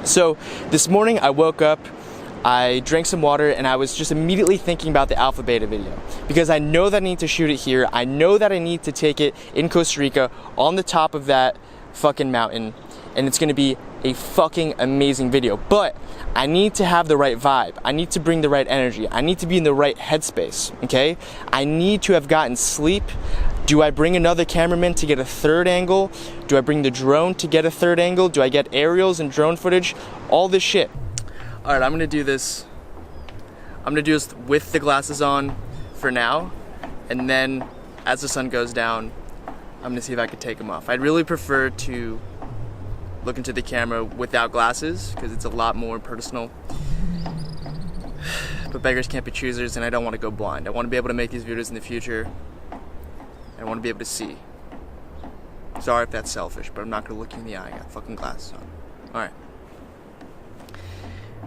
So this morning I woke up, I drank some water, and I was just immediately thinking about the alpha beta video because I know that I need to shoot it here. I know that I need to take it in Costa Rica on the top of that fucking mountain, and it's gonna be a fucking amazing video. But I need to have the right vibe. I need to bring the right energy. I need to be in the right headspace, okay? I need to have gotten sleep. Do I bring another cameraman to get a third angle? Do I bring the drone to get a third angle? Do I get aerials and drone footage? All this shit. All right, I'm gonna do this. I'm gonna do this with the glasses on for now, and then as the sun goes down, I'm gonna see if I could take them off. I'd really prefer to look into the camera without glasses because it's a lot more personal. But beggars can't be choosers, and I don't want to go blind. I want to be able to make these videos in the future. I want to be able to see. Sorry if that's selfish, but I'm not gonna look you in the eye. I got fucking glasses on. Alright.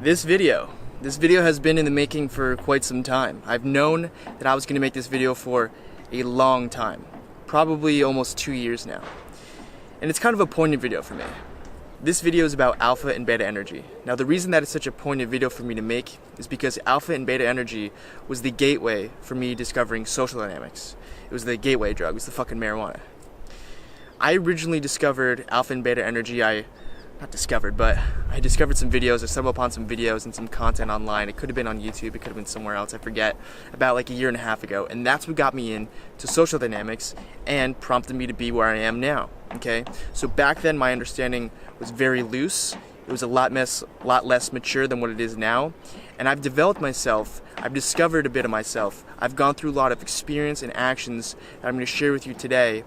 This video has been in the making for quite some time. I've known that I was gonna make this video for a long time. Probably almost 2 years now. And it's kind of a poignant video for me. This video is about alpha and beta energy. Now the reason that it's such a poignant video for me to make is because alpha and beta energy was the gateway for me discovering social dynamics. It was the gateway drug, it was the fucking marijuana. I originally discovered alpha and beta energy, I discovered some videos, I stumbled upon some videos and some content online. It could have been on YouTube, it could have been somewhere else, I forget, about like a year and a half ago. And that's what got me into social dynamics and prompted me to be where I am now, okay? So back then my understanding was very loose. It was a lot less mature than what it is now. And I've developed myself, I've discovered a bit of myself. I've gone through a lot of experience and actions that I'm going to share with you today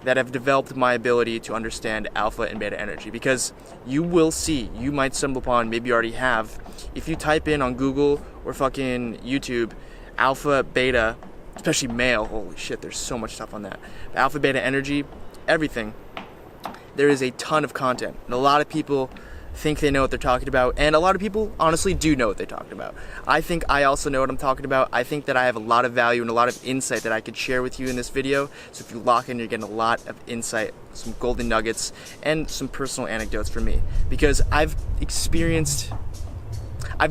that have developed my ability to understand alpha and beta energy. Because you will see, you might stumble upon, maybe you already have, if you type in on Google or fucking YouTube, alpha, beta, especially male, holy shit, there's so much stuff on that. Alpha, beta energy, everything. There is a ton of content, and a lot of people think they know what they're talking about, and a lot of people honestly do know what they're talking about. I think I also know what I'm talking about. I think that I have a lot of value and a lot of insight that I could share with you in this video. So if you lock in, you're getting a lot of insight, some golden nuggets, and some personal anecdotes from me. Because I've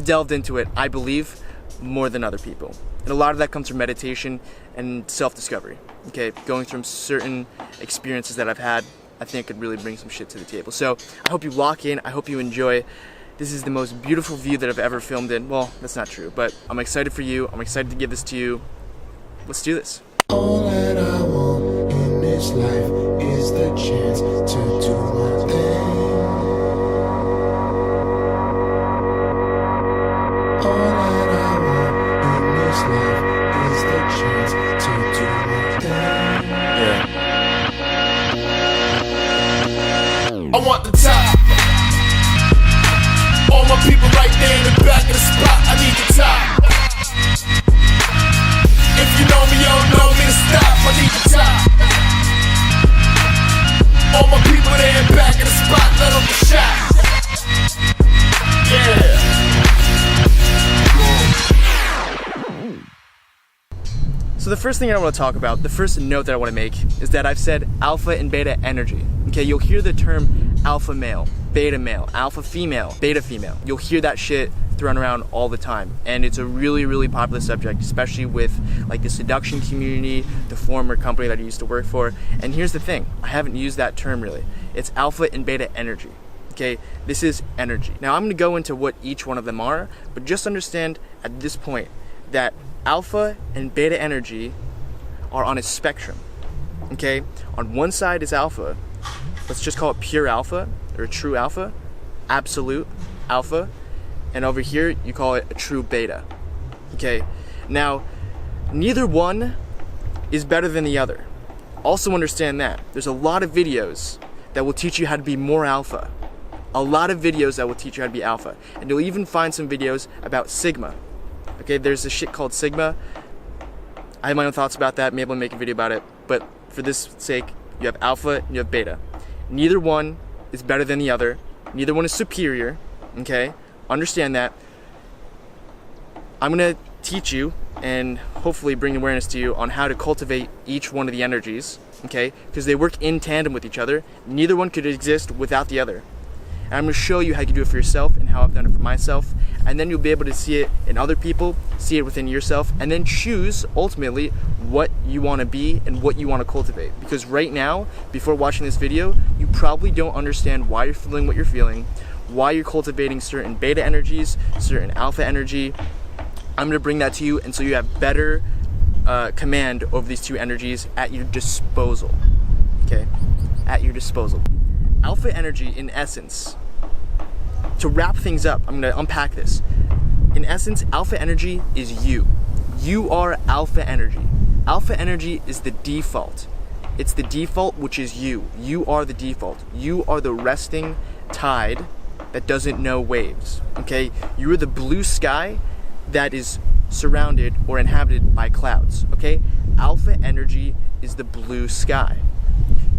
delved into it, I believe, more than other people. And a lot of that comes from meditation and self-discovery. Okay, going through certain experiences that I've had, I think could really bring some shit to the table. So I hope you lock in, I hope you enjoy. This is the most beautiful view that I've ever filmed in. Well, that's not true, but I'm excited for you. I'm excited to give this to you. Let's do this. All that I want in this life is the chance to do my thing. All that I want in this life is the chance to do my thing. Yeah. I want the top. All my people right there in the back of the spot. I need the top. If you know me, you don't know me to stop. I need the top. All my people there in the back of the spot. Let them get shot. Yeah. So the first thing I want to talk about, the first note that I want to make, is that I've said alpha and beta energy. Okay, you'll hear the term alpha male, alpha female, beta female. You'll hear that shit thrown around all the time. And it's a really, really popular subject, especially with like the seduction community, the former company that I used to work for. And here's the thing, I haven't used that term really. It's alpha and beta energy. Okay, this is energy. Now I'm gonna go into what each one of them are, but just understand at this point that alpha and beta energy are on a spectrum. Okay, on one side is alpha. Let's just call it pure alpha, or true alpha, absolute alpha, and over here you call it a true beta. Okay, now neither one is better than the other. Also understand that there's a lot of videos that will teach you how to be more alpha. A lot of videos that will teach you how to be alpha, and you'll even find some videos about sigma. Okay, there's a shit called sigma. I have my own thoughts about that, maybe I'll make a video about it, but for this sake, you have alpha and you have beta. Neither one is better than the other. Neither one is superior, okay? Understand that. I'm gonna teach you and hopefully bring awareness to you on how to cultivate each one of the energies, okay? Because they work in tandem with each other. Neither one could exist without the other. And I'm going to show you how you can do it for yourself and how I've done it for myself. And then you'll be able to see it in other people, see it within yourself, and then choose ultimately what you want to be and what you want to cultivate. Because right now, before watching this video, you probably don't understand why you're feeling what you're feeling, why you're cultivating certain beta energies, certain alpha energy. I'm going to bring that to you, and so you have better command over these two energies at your disposal. Okay? At your disposal. Alpha energy, in essence, to wrap things up, I'm going to unpack this. In essence, alpha energy is you. You are alpha energy. Alpha energy is the default. It's the default, which is you. You are the default. You are the resting tide that doesn't know waves. Okay? You are the blue sky that is surrounded or inhabited by clouds. Okay? Alpha energy is the blue sky.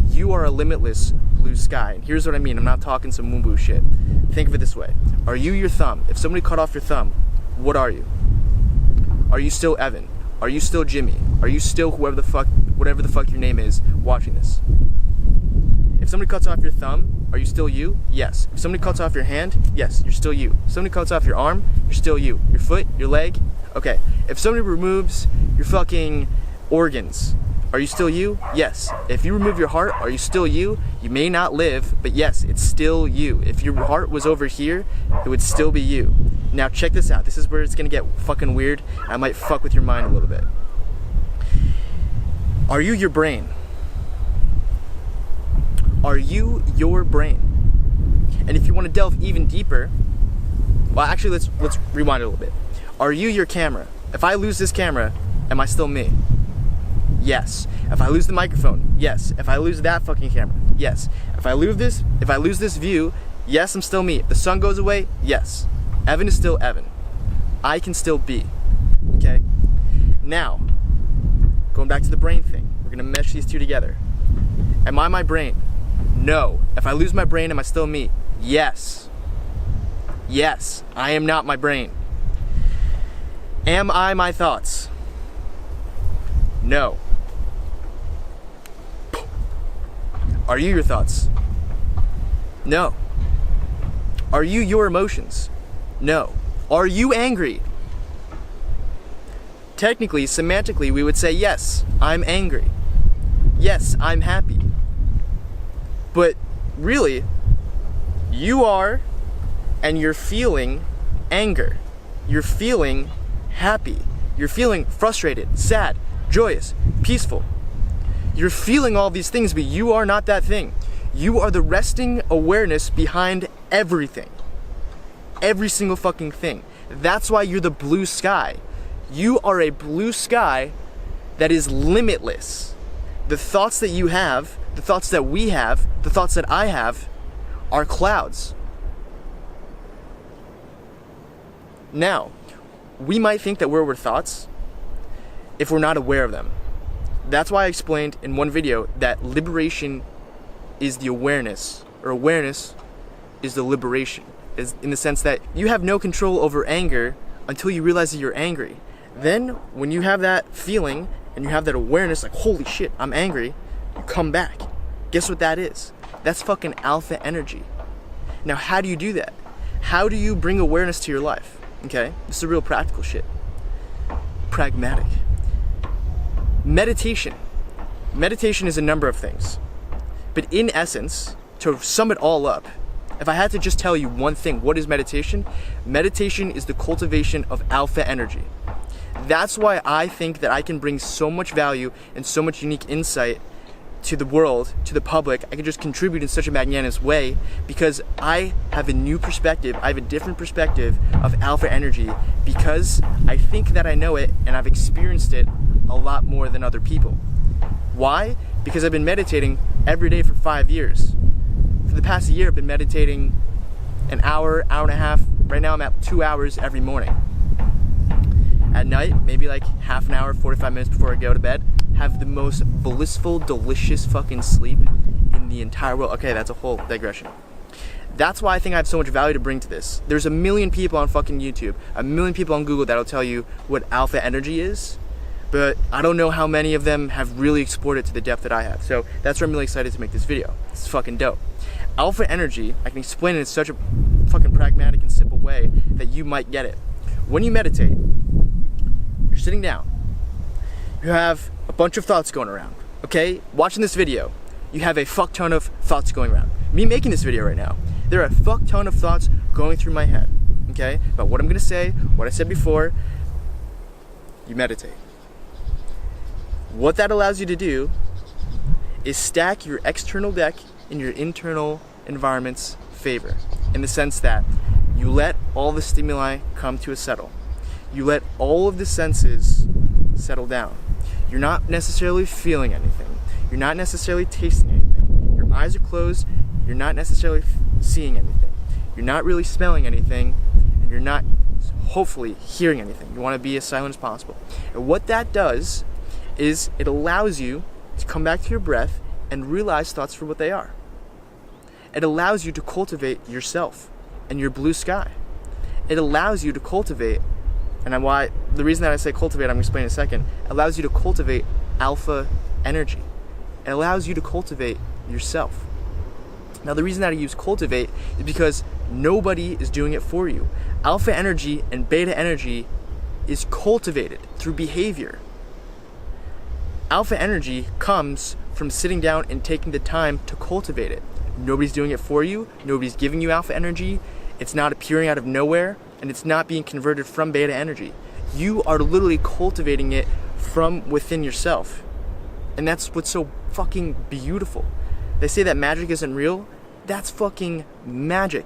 You are a limitless blue sky. And here's what I mean. I'm not talking some woo-woo shit. Think of it this way. Are you your thumb? If somebody cut off your thumb, what are you? Are you still Evan? Are you still Jimmy? Are you still whatever the fuck your name is watching this? If somebody cuts off your thumb, are you still you? Yes. If somebody cuts off your hand, yes, you're still you. If somebody cuts off your arm, you're still you. Your foot, your leg, okay. If somebody removes your fucking organs, are you still you? Yes. If you remove your heart, are you still you? You may not live, but yes, it's still you. If your heart was over here, it would still be you. Now check this out. This is where it's gonna get fucking weird. I might fuck with your mind a little bit. Are you your brain? Are you your brain? And if you want to delve even deeper, well, actually, let's rewind it a little bit. Are you your camera? If I lose this camera, am I still me? Yes. If I lose the microphone, yes. If I lose that fucking camera, yes. If I lose this view, yes, I'm still me. If the sun goes away, yes. Evan is still Evan. I can still be. Okay? Now, going back to the brain thing, we're gonna mesh these two together. Am I my brain? No. If I lose my brain, am I still me? Yes. Yes, I am not my brain. Am I my thoughts? No. Are you your thoughts? No. Are you your emotions? No. Are you angry? Technically, semantically, we would say, yes, I'm angry. Yes, I'm happy. But really, you are, and you're feeling anger. You're feeling happy. You're feeling frustrated, sad, joyous, peaceful. You're feeling all these things, but you are not that thing. You are the resting awareness behind everything. Every single fucking thing. That's why you're the blue sky. You are a blue sky that is limitless. The thoughts that you have, the thoughts that we have, the thoughts that I have, are clouds. Now, we might think that we're thoughts if we're not aware of them. That's why I explained in one video that liberation is the awareness, or awareness is the liberation. Is in the sense that you have no control over anger until you realize that you're angry. Then, when you have that feeling and you have that awareness, like, holy shit, I'm angry, you come back. Guess what that is? That's fucking alpha energy. Now, how do you do that? How do you bring awareness to your life? Okay, this is real practical shit. Pragmatic. Meditation. Meditation is a number of things. But in essence, to sum it all up, if I had to just tell you one thing, what is meditation? Meditation is the cultivation of alpha energy. That's why I think that I can bring so much value and so much unique insight to the world, to the public. I can just contribute in such a magnanimous way because I have a new perspective. I have a different perspective of alpha energy because I think that I know it and I've experienced it a lot more than other people. Why? Because I've been meditating every day for 5 years. For the past year, I've been meditating an hour, hour and a half. Right now I'm at 2 hours every morning. At night, maybe like half an hour, 45 minutes before I go to bed, have the most blissful, delicious fucking sleep in the entire world. Okay, that's a whole digression. That's why I think I have so much value to bring to this. There's a million people on fucking YouTube, a million people on Google that'll tell you what alpha energy is, but I don't know how many of them have really explored it to the depth that I have. So that's why I'm really excited to make this video. It's fucking dope. Alpha energy, I can explain it in such a fucking pragmatic and simple way that you might get it. When you meditate, you're sitting down. You have a bunch of thoughts going around, okay? Watching this video, you have a fuck ton of thoughts going around. Me making this video right now, there are a fuck ton of thoughts going through my head, okay? About what I'm gonna say, what I said before. You meditate. What that allows you to do is stack your external deck in your internal environment's favor, in the sense that you let all the stimuli come to a settle. You let all of the senses settle down. You're not necessarily feeling anything. You're not necessarily tasting anything. Your eyes are closed. You're not necessarily seeing anything. You're not really smelling anything, and you're not hopefully hearing anything. You want to be as silent as possible. And what that does is it allows you to come back to your breath and realize thoughts for what they are. It allows you to cultivate yourself and your blue sky. It allows you to cultivate, and the reason that I say cultivate, I'm going to explain in a second, allows you to cultivate alpha energy. It allows you to cultivate yourself. Now, the reason that I use cultivate is because nobody is doing it for you. Alpha energy and beta energy is cultivated through behavior. Alpha energy comes from sitting down and taking the time to cultivate it. Nobody's doing it for you. Nobody's giving you alpha energy. It's not appearing out of nowhere, and it's not being converted from beta energy. You are literally cultivating it from within yourself. And that's what's so fucking beautiful. They say that magic isn't real. That's fucking magic.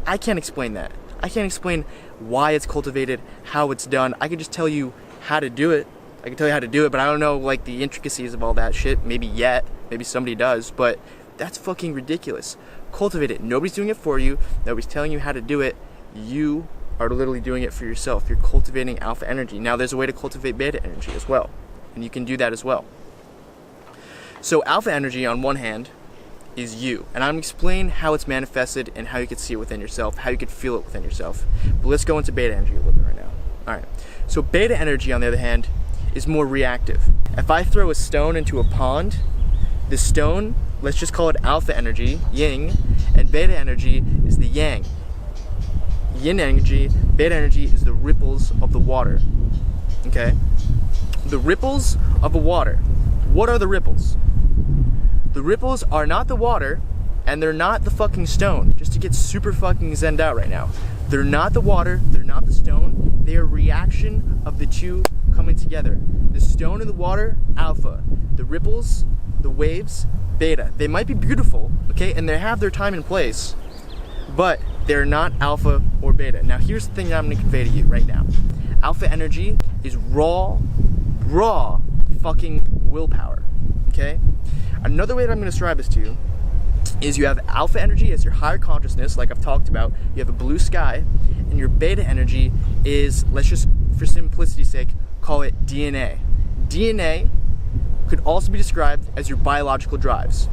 I can't explain that. I can't explain why it's cultivated, how it's done. I can just tell you how to do it. I can tell you how to do it, but I don't know like the intricacies of all that shit. Maybe yet. Maybe somebody does, but that's fucking ridiculous. Cultivate it. Nobody's doing it for you. Nobody's telling you how to do it. You are literally doing it for yourself. You're cultivating alpha energy. Now there's a way to cultivate beta energy as well, and you can do that as well. So alpha energy on one hand is you, and I'm going to explain how it's manifested and how you can see it within yourself, how you can feel it within yourself. But let's go into beta energy a little bit right now. Alright, so beta energy on the other hand is more reactive. If I throw a stone into a pond, the stone, let's just call it alpha energy, yin, and beta energy is the yang. Yin energy, beta energy is the ripples of the water. Okay? The ripples of the water. What are the ripples? The ripples are not the water, and they're not the fucking stone, just to get super fucking zenned out right now. They're not the water, they're not the stone, they are a reaction of the two coming together. The stone and the water, alpha. The ripples, the waves, beta. They might be beautiful, okay, and they have their time and place, but they're not alpha or beta. Now here's the thing that I'm going to convey to you right now. Alpha energy is raw fucking willpower, okay? Another way that I'm going to describe this to you is you have alpha energy as your higher consciousness, like I've talked about. You have a blue sky, and your beta energy is, let's just, for simplicity's sake, call it DNA. DNA could also be described as your biological drives.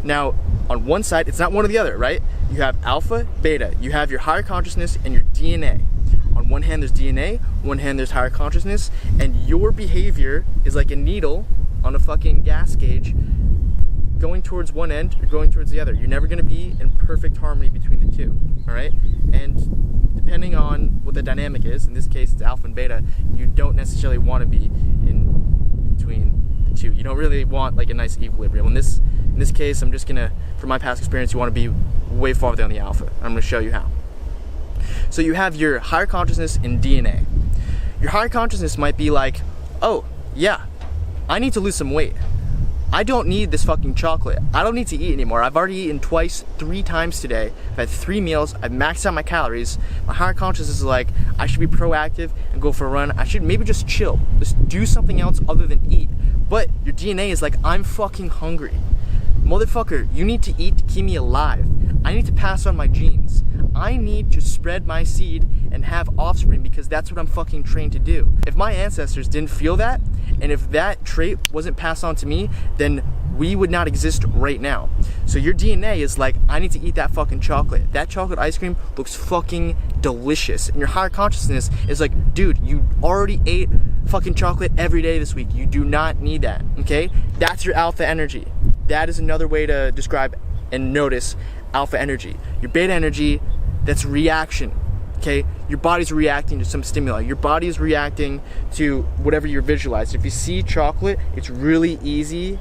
Now, on one side, it's not one or the other, right? You have alpha, beta. You have your higher consciousness and your DNA. On one hand, there's DNA. One hand, there's higher consciousness. And your behavior is like a needle on a fucking gas gauge going towards one end or going towards the other. You're never going to be in perfect harmony between the two, all right? And depending on what the dynamic is, in this case, it's alpha and beta, you don't necessarily want to be in between the two. You don't really want like a nice equilibrium. In this case, I'm just gonna, from my past experience, you want to be way farther on the alpha. I'm gonna show you how. So you have your higher consciousness in DNA. Your higher consciousness might be like, oh yeah, I need to lose some weight. I don't need this fucking chocolate. I don't need to eat anymore. I've already eaten twice, 3 times today. I've had 3 meals. I've maxed out my calories. My higher consciousness is like, I should be proactive and go for a run. I should maybe just chill. Just do something else other than eat. But your DNA is like, I'm fucking hungry. Motherfucker, you need to eat to keep me alive. I need to pass on my genes. I need to spread my seed and have offspring because that's what I'm fucking trained to do. If my ancestors didn't feel that, and if that trait wasn't passed on to me, then we would not exist right now. So your DNA is like, I need to eat that fucking chocolate. That chocolate ice cream looks fucking delicious. And your higher consciousness is like, dude, you already ate fucking chocolate every day this week. You do not need that, okay? That's your alpha energy. That is another way to describe and notice alpha energy. Your beta energy, that's reaction. Okay, your body's reacting to some stimuli. Your body is reacting to whatever you're visualizing. If you see chocolate, it's really easy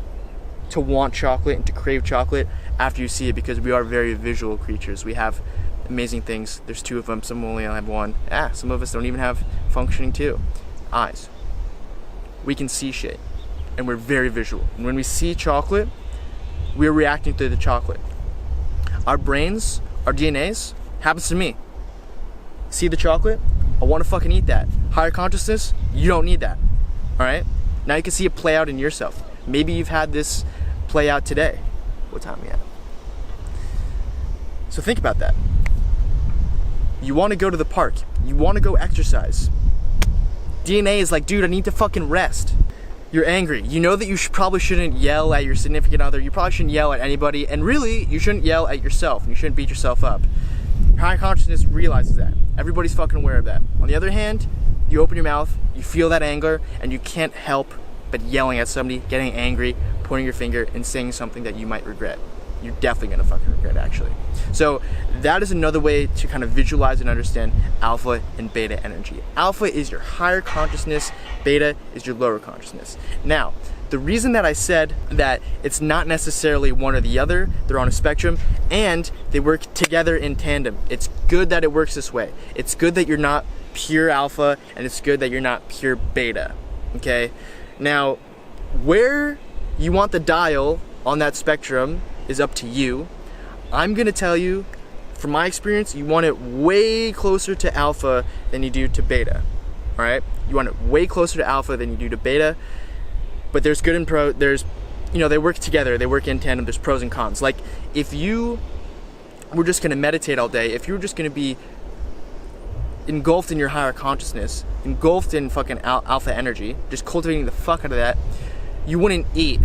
to want chocolate and to crave chocolate after you see it, because we are very visual creatures. We have amazing things. There's two of them. Some only have one. Some of us don't even have functioning two. Eyes. We can see shit, and we're very visual. And when we see chocolate, we're reacting to the chocolate. Our brains, our DNAs, happens to me. See the chocolate? I want to fucking eat that. Higher consciousness? You don't need that. Alright? Now you can see it play out in yourself. Maybe you've had this play out today. What time are we at? So think about that. You want to go to the park. You want to go exercise. DNA is like, dude, I need to fucking rest. You're angry. You know that you probably shouldn't yell at your significant other. You probably shouldn't yell at anybody. And really, you shouldn't yell at yourself. You shouldn't beat yourself up. High consciousness realizes that. Everybody's fucking aware of that. On the other hand, you open your mouth, you feel that anger, and you can't help but yelling at somebody, getting angry, pointing your finger, and saying something that you might regret. You're definitely gonna fucking regret, actually. So that is another way to kind of visualize and understand alpha and beta energy. Alpha is your higher consciousness, beta is your lower consciousness. Now, the reason that I said that it's not necessarily one or the other, they're on a spectrum, and they work together in tandem. It's good that it works this way. It's good that you're not pure alpha, and it's good that you're not pure beta, okay? Now, where you want the dial on that spectrum is up to you. I'm gonna tell you, from my experience, you want it way closer to alpha than you do to beta, all right? You want it way closer to alpha than you do to beta. But there's good and there's, they work together, they work in tandem, there's pros and cons. Like, if you were just gonna meditate all day, if you were just gonna be engulfed in your higher consciousness, engulfed in fucking alpha energy, just cultivating the fuck out of that, you wouldn't eat.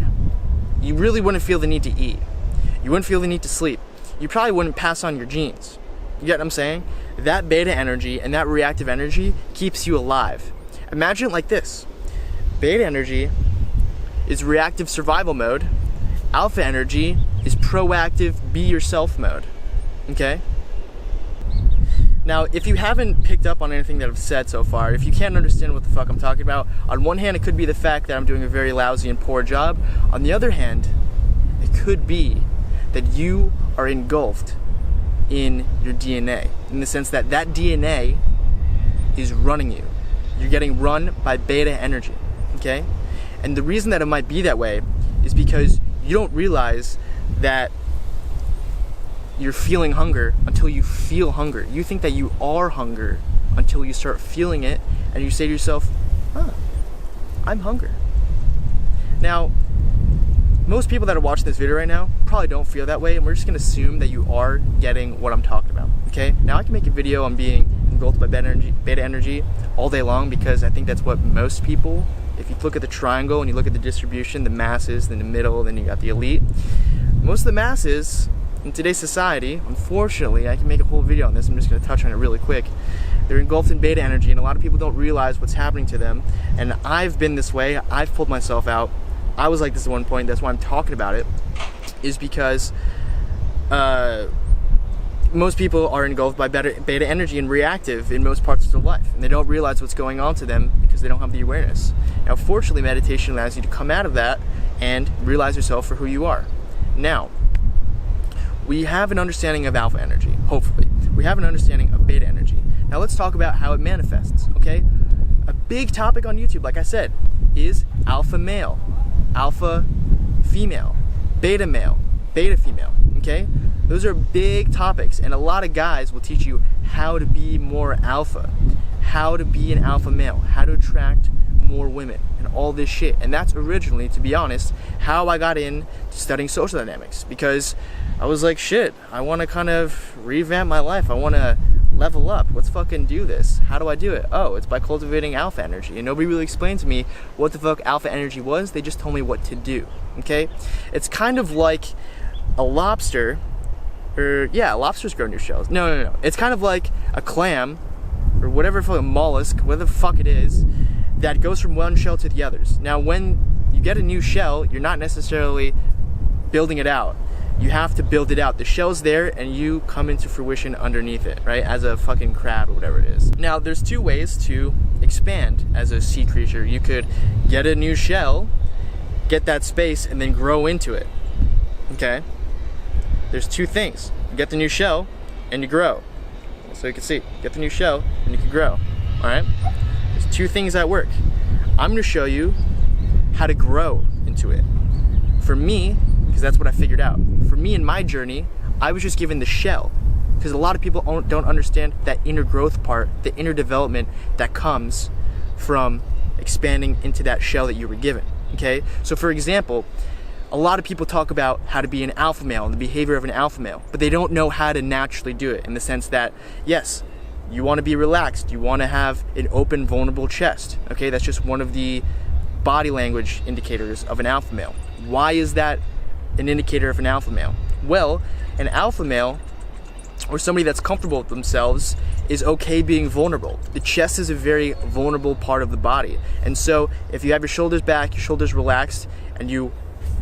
You really wouldn't feel the need to eat. You wouldn't feel the need to sleep. You probably wouldn't pass on your genes. You get what I'm saying? That beta energy and that reactive energy keeps you alive. Imagine it like this. Beta energy is reactive survival mode. Alpha energy is proactive be yourself mode. Okay? Now, if you haven't picked up on anything that I've said so far, if you can't understand what the fuck I'm talking about, on one hand it could be the fact that I'm doing a very lousy and poor job. On the other hand, it could be that you are engulfed in your DNA, in the sense that that DNA is running you. You're getting run by beta energy, okay? And the reason that it might be that way is because you don't realize that you're feeling hunger until you feel hunger. You think that you are hunger until you start feeling it, and you say to yourself, I'm hunger. Now, most people that are watching this video right now probably don't feel that way, and we're just gonna assume that you are getting what I'm talking about, okay? Now, I can make a video on being engulfed by beta energy all day long, because I think that's what most people, if you look at the triangle and you look at the distribution, the masses, then the middle, then you got the elite. Most of the masses in today's society, unfortunately, I can make a whole video on this, I'm just gonna touch on it really quick. They're engulfed in beta energy, and a lot of people don't realize what's happening to them. And I've been this way, I've pulled myself out. I was like this at one point, that's why I'm talking about it, is because most people are engulfed by beta energy and reactive in most parts of their life, and they don't realize what's going on to them because they don't have the awareness. Now, fortunately, meditation allows you to come out of that and realize yourself for who you are. Now, we have an understanding of alpha energy, hopefully. We have an understanding of beta energy. Now let's talk about how it manifests, okay? A big topic on YouTube, like I said, is alpha male, alpha female, beta male, beta female, okay? Those are big topics, and a lot of guys will teach you how to be more alpha, how to be an alpha male, how to attract more women, and all this shit. And that's originally, to be honest, how I got into studying social dynamics, because I was like, shit, I want to kind of revamp my life. I want to level up. Let's fucking do this. How do I do it? Oh, it's by cultivating alpha energy. And nobody really explained to me what the fuck alpha energy was. They just told me what to do, okay? It's kind of like a lobster, or yeah, lobsters grow new shells. No. It's kind of like a clam, or whatever fucking mollusk, whatever the fuck it is, that goes from one shell to the others. Now, when you get a new shell, you're not necessarily building it out. you have to build it out. The shell's there and you come into fruition underneath it, right? As a fucking crab or whatever it is. Now, there's two ways to expand as a sea creature. You could get a new shell, get that space, and then grow into it, okay? There's two things. You get the new shell and you grow. So you can see, get the new shell and you can grow, all right? There's two things that work. I'm gonna show you how to grow into it. For me, because that's what I figured out. For me in my journey, I was just given the shell, because a lot of people don't understand that inner growth part, the inner development that comes from expanding into that shell that you were given, okay? So for example, a lot of people talk about how to be an alpha male and the behavior of an alpha male, but they don't know how to naturally do it, in the sense that, yes, you want to be relaxed, you want to have an open, vulnerable chest, okay? That's just one of the body language indicators of an alpha male. Why is that an indicator of an alpha male? Well, an alpha male, or somebody that's comfortable with themselves, is okay being vulnerable. The chest is a very vulnerable part of the body. And so if you have your shoulders back, your shoulders relaxed, and you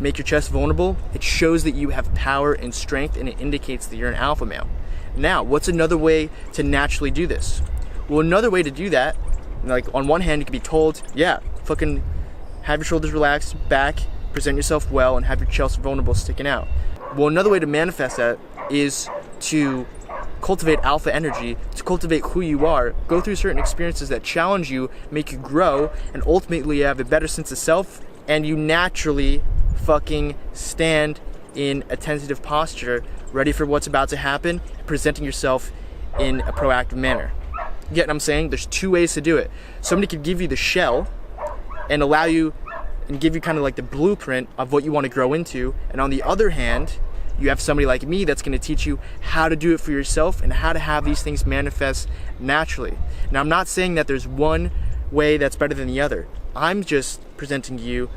make your chest vulnerable, it shows that you have power and strength, and it indicates that you're an alpha male. Now, what's another way to naturally do this? Well, another way to do that, like on one hand, you can be told, yeah, fucking have your shoulders relaxed, back, present yourself well, and have your chest vulnerable sticking out. Well, another way to manifest that is to cultivate alpha energy, to cultivate who you are, go through certain experiences that challenge you, make you grow, and ultimately you have a better sense of self, and you naturally fucking stand in a tentative posture, ready for what's about to happen, presenting yourself in a proactive manner. You get what I'm saying? There's two ways to do it. Somebody could give you the shell and allow you and give you kind of like the blueprint of what you want to grow into, and on the other hand, you have somebody like me that's going to teach you how to do it for yourself and how to have these things manifest naturally. Now, I'm not saying that there's one way that's better than the other. I'm just presenting to you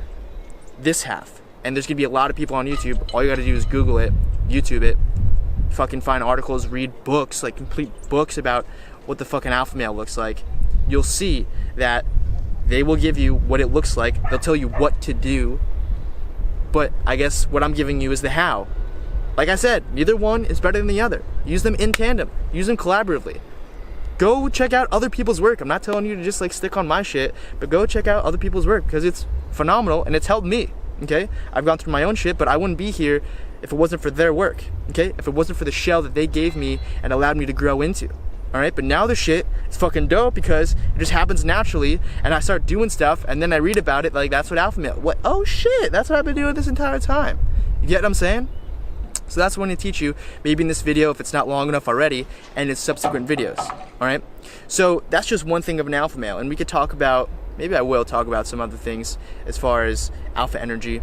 this half, and there's going to be a lot of people on YouTube. All you got to do is Google it, YouTube it, fucking find articles, read books, like complete books about what the fucking alpha male looks like. You'll see that they will give you what it looks like. They'll tell you what to do. But I guess what I'm giving you is the how. Like I said, neither one is better than the other. Use them in tandem. Use them collaboratively. Go check out other people's work. I'm not telling you to just like stick on my shit, but go check out other people's work, because it's phenomenal and it's helped me, okay? I've gone through my own shit, but I wouldn't be here if it wasn't for their work, okay? If it wasn't for the shell that they gave me and allowed me to grow into. All right, but now the shit is fucking dope because it just happens naturally, and I start doing stuff, and then I read about it, like that's what alpha male, what, oh shit, that's what I've been doing this entire time. You get what I'm saying? So that's what I'm gonna teach you, maybe in this video if it's not long enough already, and in subsequent videos, all right? So that's just one thing of an alpha male, and we could talk about, maybe I will talk about some other things as far as alpha energy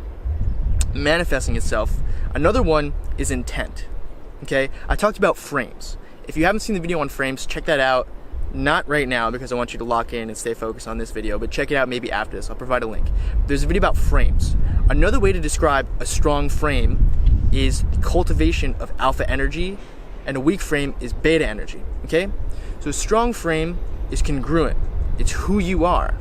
manifesting itself. Another one is intent, okay? I talked about frames. If you haven't seen the video on frames, check that out. Not right now, because I want you to lock in and stay focused on this video, but check it out maybe after this. I'll provide a link. There's a video about frames. Another way to describe a strong frame is the cultivation of alpha energy, and a weak frame is beta energy, okay? So a strong frame is congruent. It's who you are.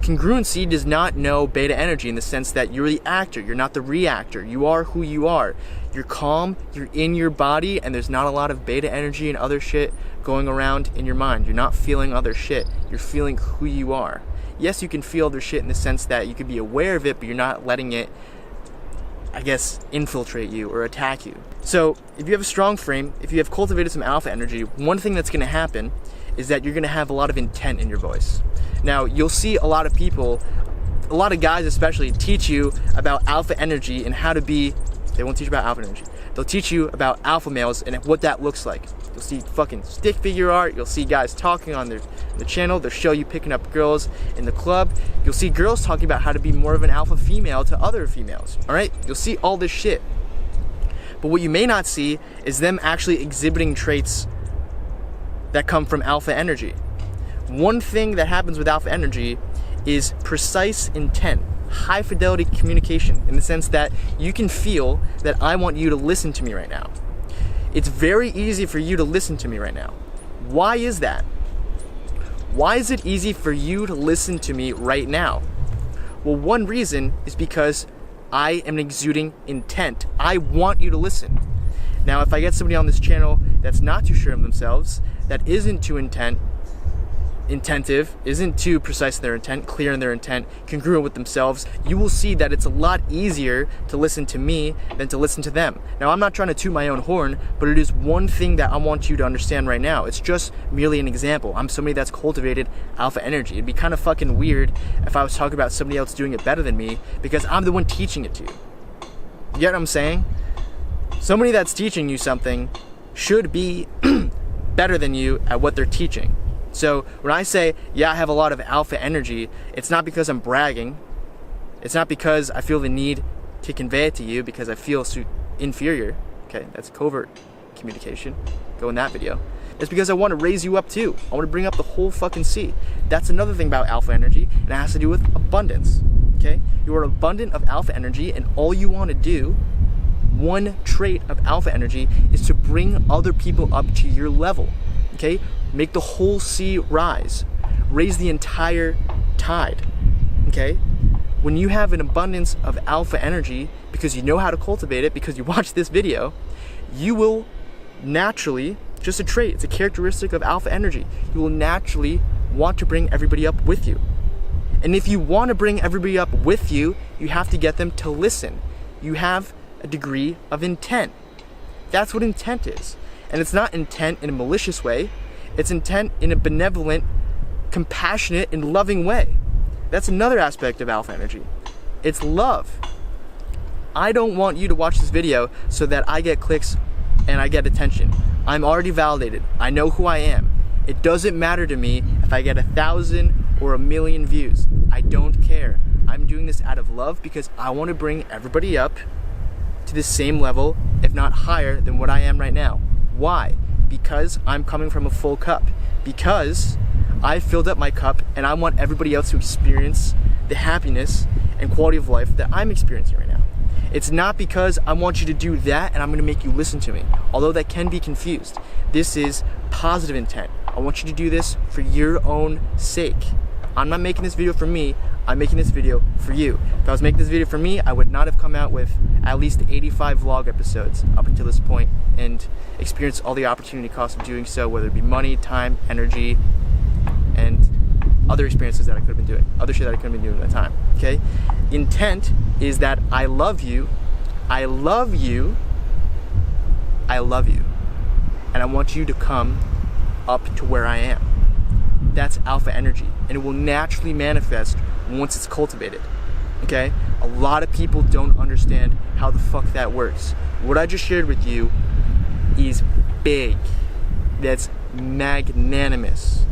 Congruency does not know beta energy in the sense that you're the actor, you're not the reactor. You are who you are. You're calm, you're in your body, and there's not a lot of beta energy and other shit going around in your mind. You're not feeling other shit. You're feeling who you are. Yes, you can feel other shit in the sense that you could be aware of it, but you're not letting it, I guess, infiltrate you or attack you. So if you have a strong frame, if you have cultivated some alpha energy, one thing that's gonna happen is that you're gonna have a lot of intent in your voice. Now, you'll see a lot of people, a lot of guys especially, teach you about alpha energy and how to be, they won't teach you about alpha energy. They'll teach you about alpha males and what that looks like. You'll see fucking stick figure art, you'll see guys talking on their channel, they'll show you picking up girls in the club. You'll see girls talking about how to be more of an alpha female to other females, all right? You'll see all this shit. But what you may not see is them actually exhibiting traits that come from alpha energy. One thing that happens with alpha energy is precise intent, high fidelity communication, in the sense that you can feel that I want you to listen to me right now. It's very easy for you to listen to me right now. Why is that? Why is it easy for you to listen to me right now? Well, one reason is because I am exuding intent. I want you to listen. Now, if I get somebody on this channel that's not too sure of themselves, that isn't too intentive, isn't too precise in their intent, clear in their intent, congruent with themselves, you will see that it's a lot easier to listen to me than to listen to them. Now, I'm not trying to toot my own horn, but it is one thing that I want you to understand right now. It's just merely an example. I'm somebody that's cultivated alpha energy. It'd be kind of fucking weird if I was talking about somebody else doing it better than me, because I'm the one teaching it to you. You get what I'm saying? Somebody that's teaching you something should be better than you at what they're teaching. So when I say, yeah, I have a lot of alpha energy, it's not because I'm bragging. It's not because I feel the need to convey it to you because I feel inferior. Okay, that's covert communication. Go in that video. It's because I want to raise you up too. I want to bring up the whole fucking sea. That's another thing about alpha energy, and it has to do with abundance. Okay, you are abundant of alpha energy, and all you want to do, one trait of alpha energy, is to bring other people up to your level. Okay, make the whole sea rise, raise the entire tide. Okay, when you have an abundance of alpha energy because you know how to cultivate it, because you watch this video, you will naturally, just a trait, it's a characteristic of alpha energy, you will naturally want to bring everybody up with you. And if you want to bring everybody up with you, you have to get them to listen. You have a degree of intent. That's what intent is. And it's not intent in a malicious way. It's intent in a benevolent, compassionate, and loving way. That's another aspect of alpha energy. It's love. I don't want you to watch this video so that I get clicks and I get attention. I'm already validated. I know who I am. It doesn't matter to me if I get 1,000 or 1,000,000 views. I don't care. I'm doing this out of love because I want to bring everybody up to the same level, if not higher, than what I am right now. Why? Because I'm coming from a full cup. Because I filled up my cup and I want everybody else to experience the happiness and quality of life that I'm experiencing right now. It's not because I want you to do that and I'm going to make you listen to me, although that can be confused. This is positive intent. I want you to do this for your own sake. I'm not making this video for me, I'm making this video for you. If I was making this video for me, I would not have come out with at least 85 vlog episodes up until this point and experienced all the opportunity costs of doing so, whether it be money, time, energy, and other experiences that I could have been doing, other shit that I could have been doing at the time, okay? Intent is that I love you, I love you, I love you, and I want you to come up to where I am. That's alpha energy, and it will naturally manifest once it's cultivated, okay? A lot of people don't understand how the fuck that works. What I just shared with you is big. That's magnanimous.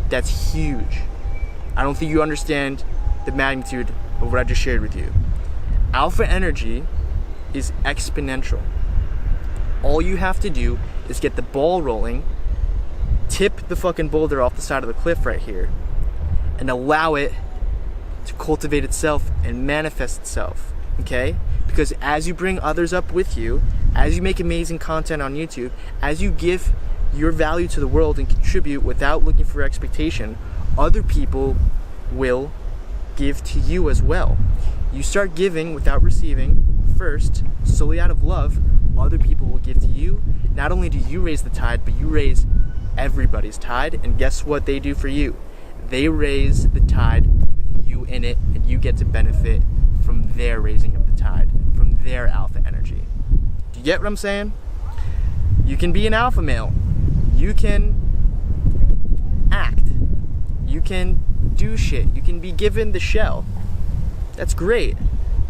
That's huge. I don't think you understand the magnitude of what I just shared with you. Alpha energy is exponential. All you have to do is get the ball rolling, tip the fucking boulder off the side of the cliff right here, and allow it to cultivate itself and manifest itself, okay? Because as you bring others up with you, as you make amazing content on YouTube, as you give your value to the world and contribute without looking for expectation, other people will give to you as well. You start giving without receiving first, solely out of love, other people will give to you. Not only do you raise the tide, but you raise everybody's tide, and guess what they do for you? They raise the tide with you in it, and you get to benefit from their raising of the tide, from their alpha energy. Do you get what I'm saying? You can be an alpha male. You can act. You can do shit. You can be given the shell. That's great.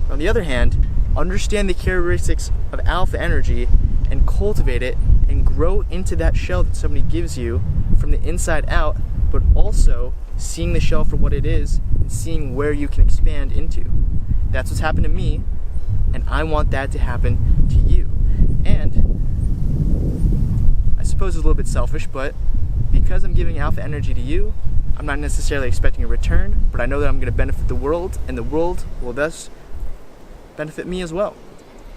On the other hand, understand the characteristics of alpha energy and cultivate it and grow into that shell that somebody gives you from the inside out, but also seeing the shell for what it is and seeing where you can expand into. That's what's happened to me, and I want that to happen to you. And I suppose it's a little bit selfish, but because I'm giving alpha energy to you, I'm not necessarily expecting a return, but I know that I'm going to benefit the world, and the world will thus benefit me as well.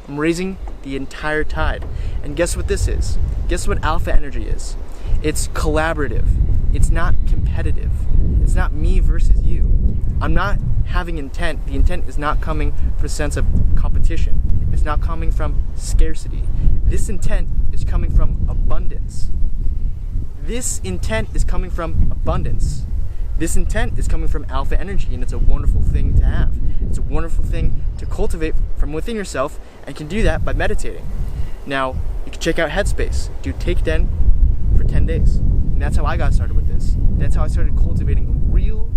I'm raising the entire tide. And guess what this is? Guess what alpha energy is? It's collaborative. It's not competitive. It's not me versus you. I'm not having intent, the intent is not coming from a sense of competition. It's not coming from scarcity. This intent is coming from abundance. This intent is coming from abundance. This intent is coming from alpha energy, and it's a wonderful thing to have. It's a wonderful thing to cultivate from within yourself, and can do that by meditating. Now, you can check out Headspace. Do Take 10 for 10 days. And that's how I got started with this. That's how I started cultivating real,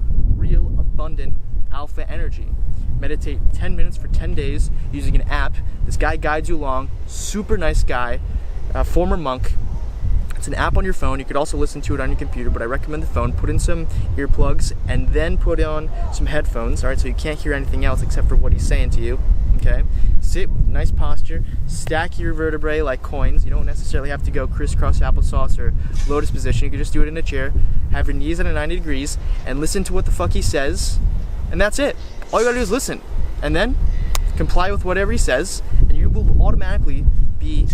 abundant alpha energy. Meditate 10 minutes for 10 days using an app. This guy guides you along. Super nice guy, former monk. It's an app on your phone. You could also listen to it on your computer, but I recommend the phone. Put in some earplugs and then put on some headphones, all right, so you can't hear anything else except for what he's saying to you, okay? Sit, nice posture, stack your vertebrae like coins. You don't necessarily have to go crisscross applesauce or lotus position. You can just do it in a chair, have your knees at a 90 degrees, and listen to what the fuck he says, and that's it. All you gotta do is listen, and then comply with whatever he says, and you will automatically be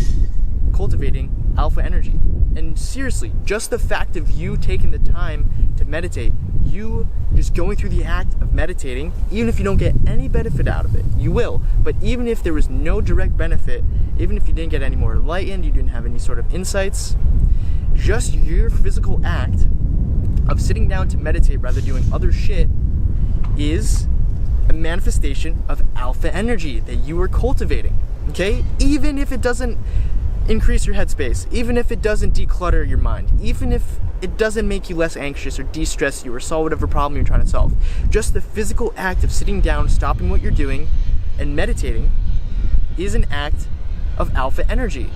cultivating alpha energy. And seriously, just the fact of you taking the time to meditate, you just going through the act of meditating, even if you don't get any benefit out of it, you will, but even if there was no direct benefit, even if you didn't get any more enlightened, you didn't have any sort of insights, just your physical act of sitting down to meditate rather than doing other shit is a manifestation of alpha energy that you are cultivating, okay? Even if it doesn't increase your headspace, even if it doesn't declutter your mind, even if it doesn't make you less anxious or de-stress you or solve whatever problem you're trying to solve. Just the physical act of sitting down, stopping what you're doing, and meditating is an act of alpha energy,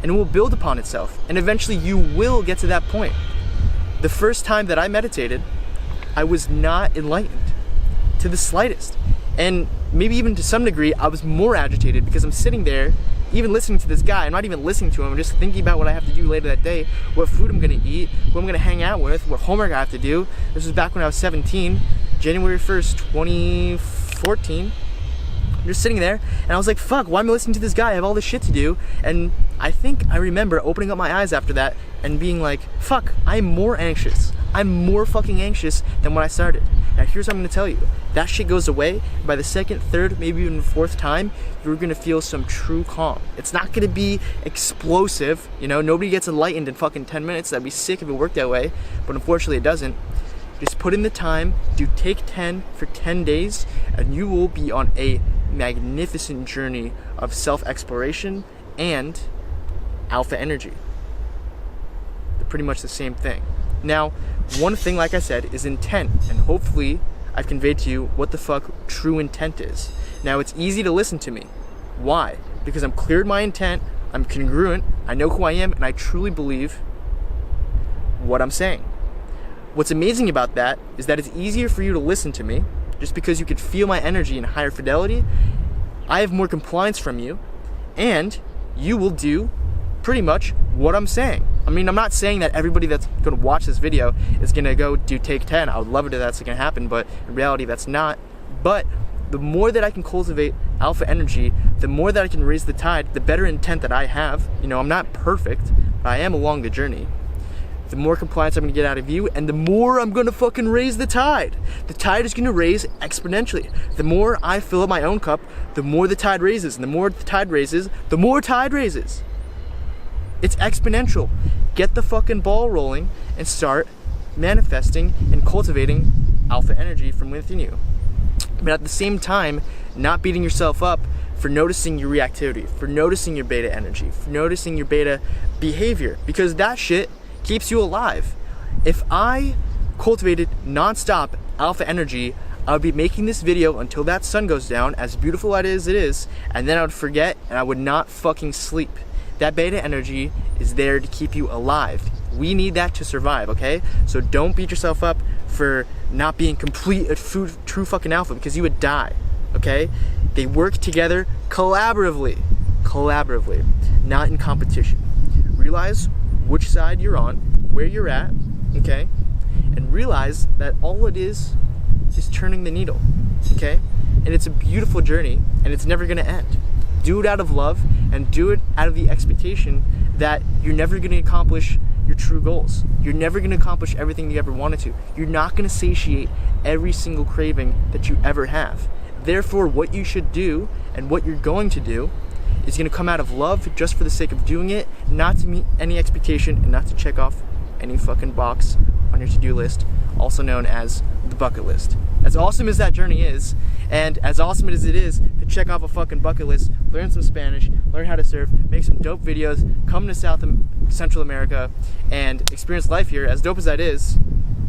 and it will build upon itself, and eventually you will get to that point. The first time that I meditated, I was not enlightened to the slightest, and maybe even to some degree I was more agitated because I'm sitting there even listening to this guy. I'm not even listening to him, I'm just thinking about what I have to do later that day, what food I'm gonna eat, who I'm gonna hang out with, what homework I have to do. This was back when I was 17, January 1st, 2014. I'm just sitting there, and I was like, fuck, why am I listening to this guy? I have all this shit to do. And I think I remember opening up my eyes after that and being like, fuck, I'm more anxious. I'm more fucking anxious than when I started. Now here's what I'm gonna tell you. That shit goes away. By the second, third, maybe even fourth time, you're gonna feel some true calm. It's not gonna be explosive, you know, nobody gets enlightened in fucking 10 minutes. That'd be sick if it worked that way, but unfortunately it doesn't. Just put in the time, do Take 10 for 10 days, and you will be on a magnificent journey of self-exploration and alpha energy. They're pretty much the same thing. Now, one thing, like I said, is intent, and hopefully I've conveyed to you what the fuck true intent is. Now, it's easy to listen to me. Why? Because I'm cleared my intent, I'm congruent, I know who I am, and I truly believe what I'm saying. What's amazing about that is that it's easier for you to listen to me just because you could feel my energy in higher fidelity. I have more compliance from you, and you will do pretty much what I'm saying. I mean, I'm not saying that everybody that's gonna watch this video is gonna go do Take 10. I would love it if that's gonna happen, but in reality that's not. But the more that I can cultivate alpha energy, the more that I can raise the tide, the better intent that I have. You know, I'm not perfect, but I am along the journey. The more compliance I'm gonna get out of you, and the more I'm gonna fucking raise the tide. The tide is gonna raise exponentially. The more I fill up my own cup, the more the tide raises, and the more the tide raises, the more tide raises. It's exponential. Get the fucking ball rolling and start manifesting and cultivating alpha energy from within you. But at the same time, not beating yourself up for noticing your reactivity, for noticing your beta energy, for noticing your beta behavior, because that shit keeps you alive. If I cultivated non-stop alpha energy, I would be making this video until that sun goes down, as beautiful as it is, and then I would forget and I would not fucking sleep. That beta energy is there to keep you alive. We need that to survive, okay? So don't beat yourself up for not being complete true fucking alpha, because you would die, okay? They work together collaboratively, not in competition. Realize which side you're on, where you're at, okay? And realize that all it is turning the needle, okay? And it's a beautiful journey, and it's never gonna end. Do it out of love, and do it out of the expectation that you're never gonna accomplish your true goals. You're never going to accomplish everything you ever wanted to. You're not going to satiate every single craving that you ever have. Therefore, what you should do and what you're going to do is going to come out of love just for the sake of doing it, not to meet any expectation and not to check off any fucking box on your to-do list, also known as the bucket list. As awesome as that journey is, and as awesome as it is to check off a fucking bucket list, learn some Spanish, learn how to surf, make some dope videos, come to Central America, and experience life here, as dope as that is,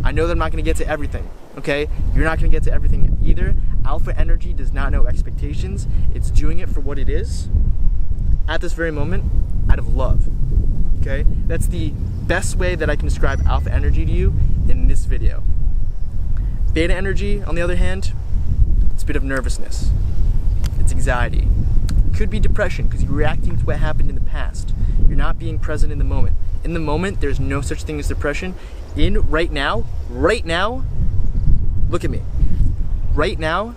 I know that I'm not going to get to everything, okay? You're not going to get to everything either. Alpha energy does not know expectations. It's doing it for what it is at this very moment out of love, okay? That's the best way that I can describe alpha energy to you in this video. Beta energy, on the other hand, it's a bit of nervousness. It's anxiety. It could be depression because you're reacting to what happened in the past. You're not being present in the moment. In the moment, there's no such thing as depression. Right now, look at me. Right now,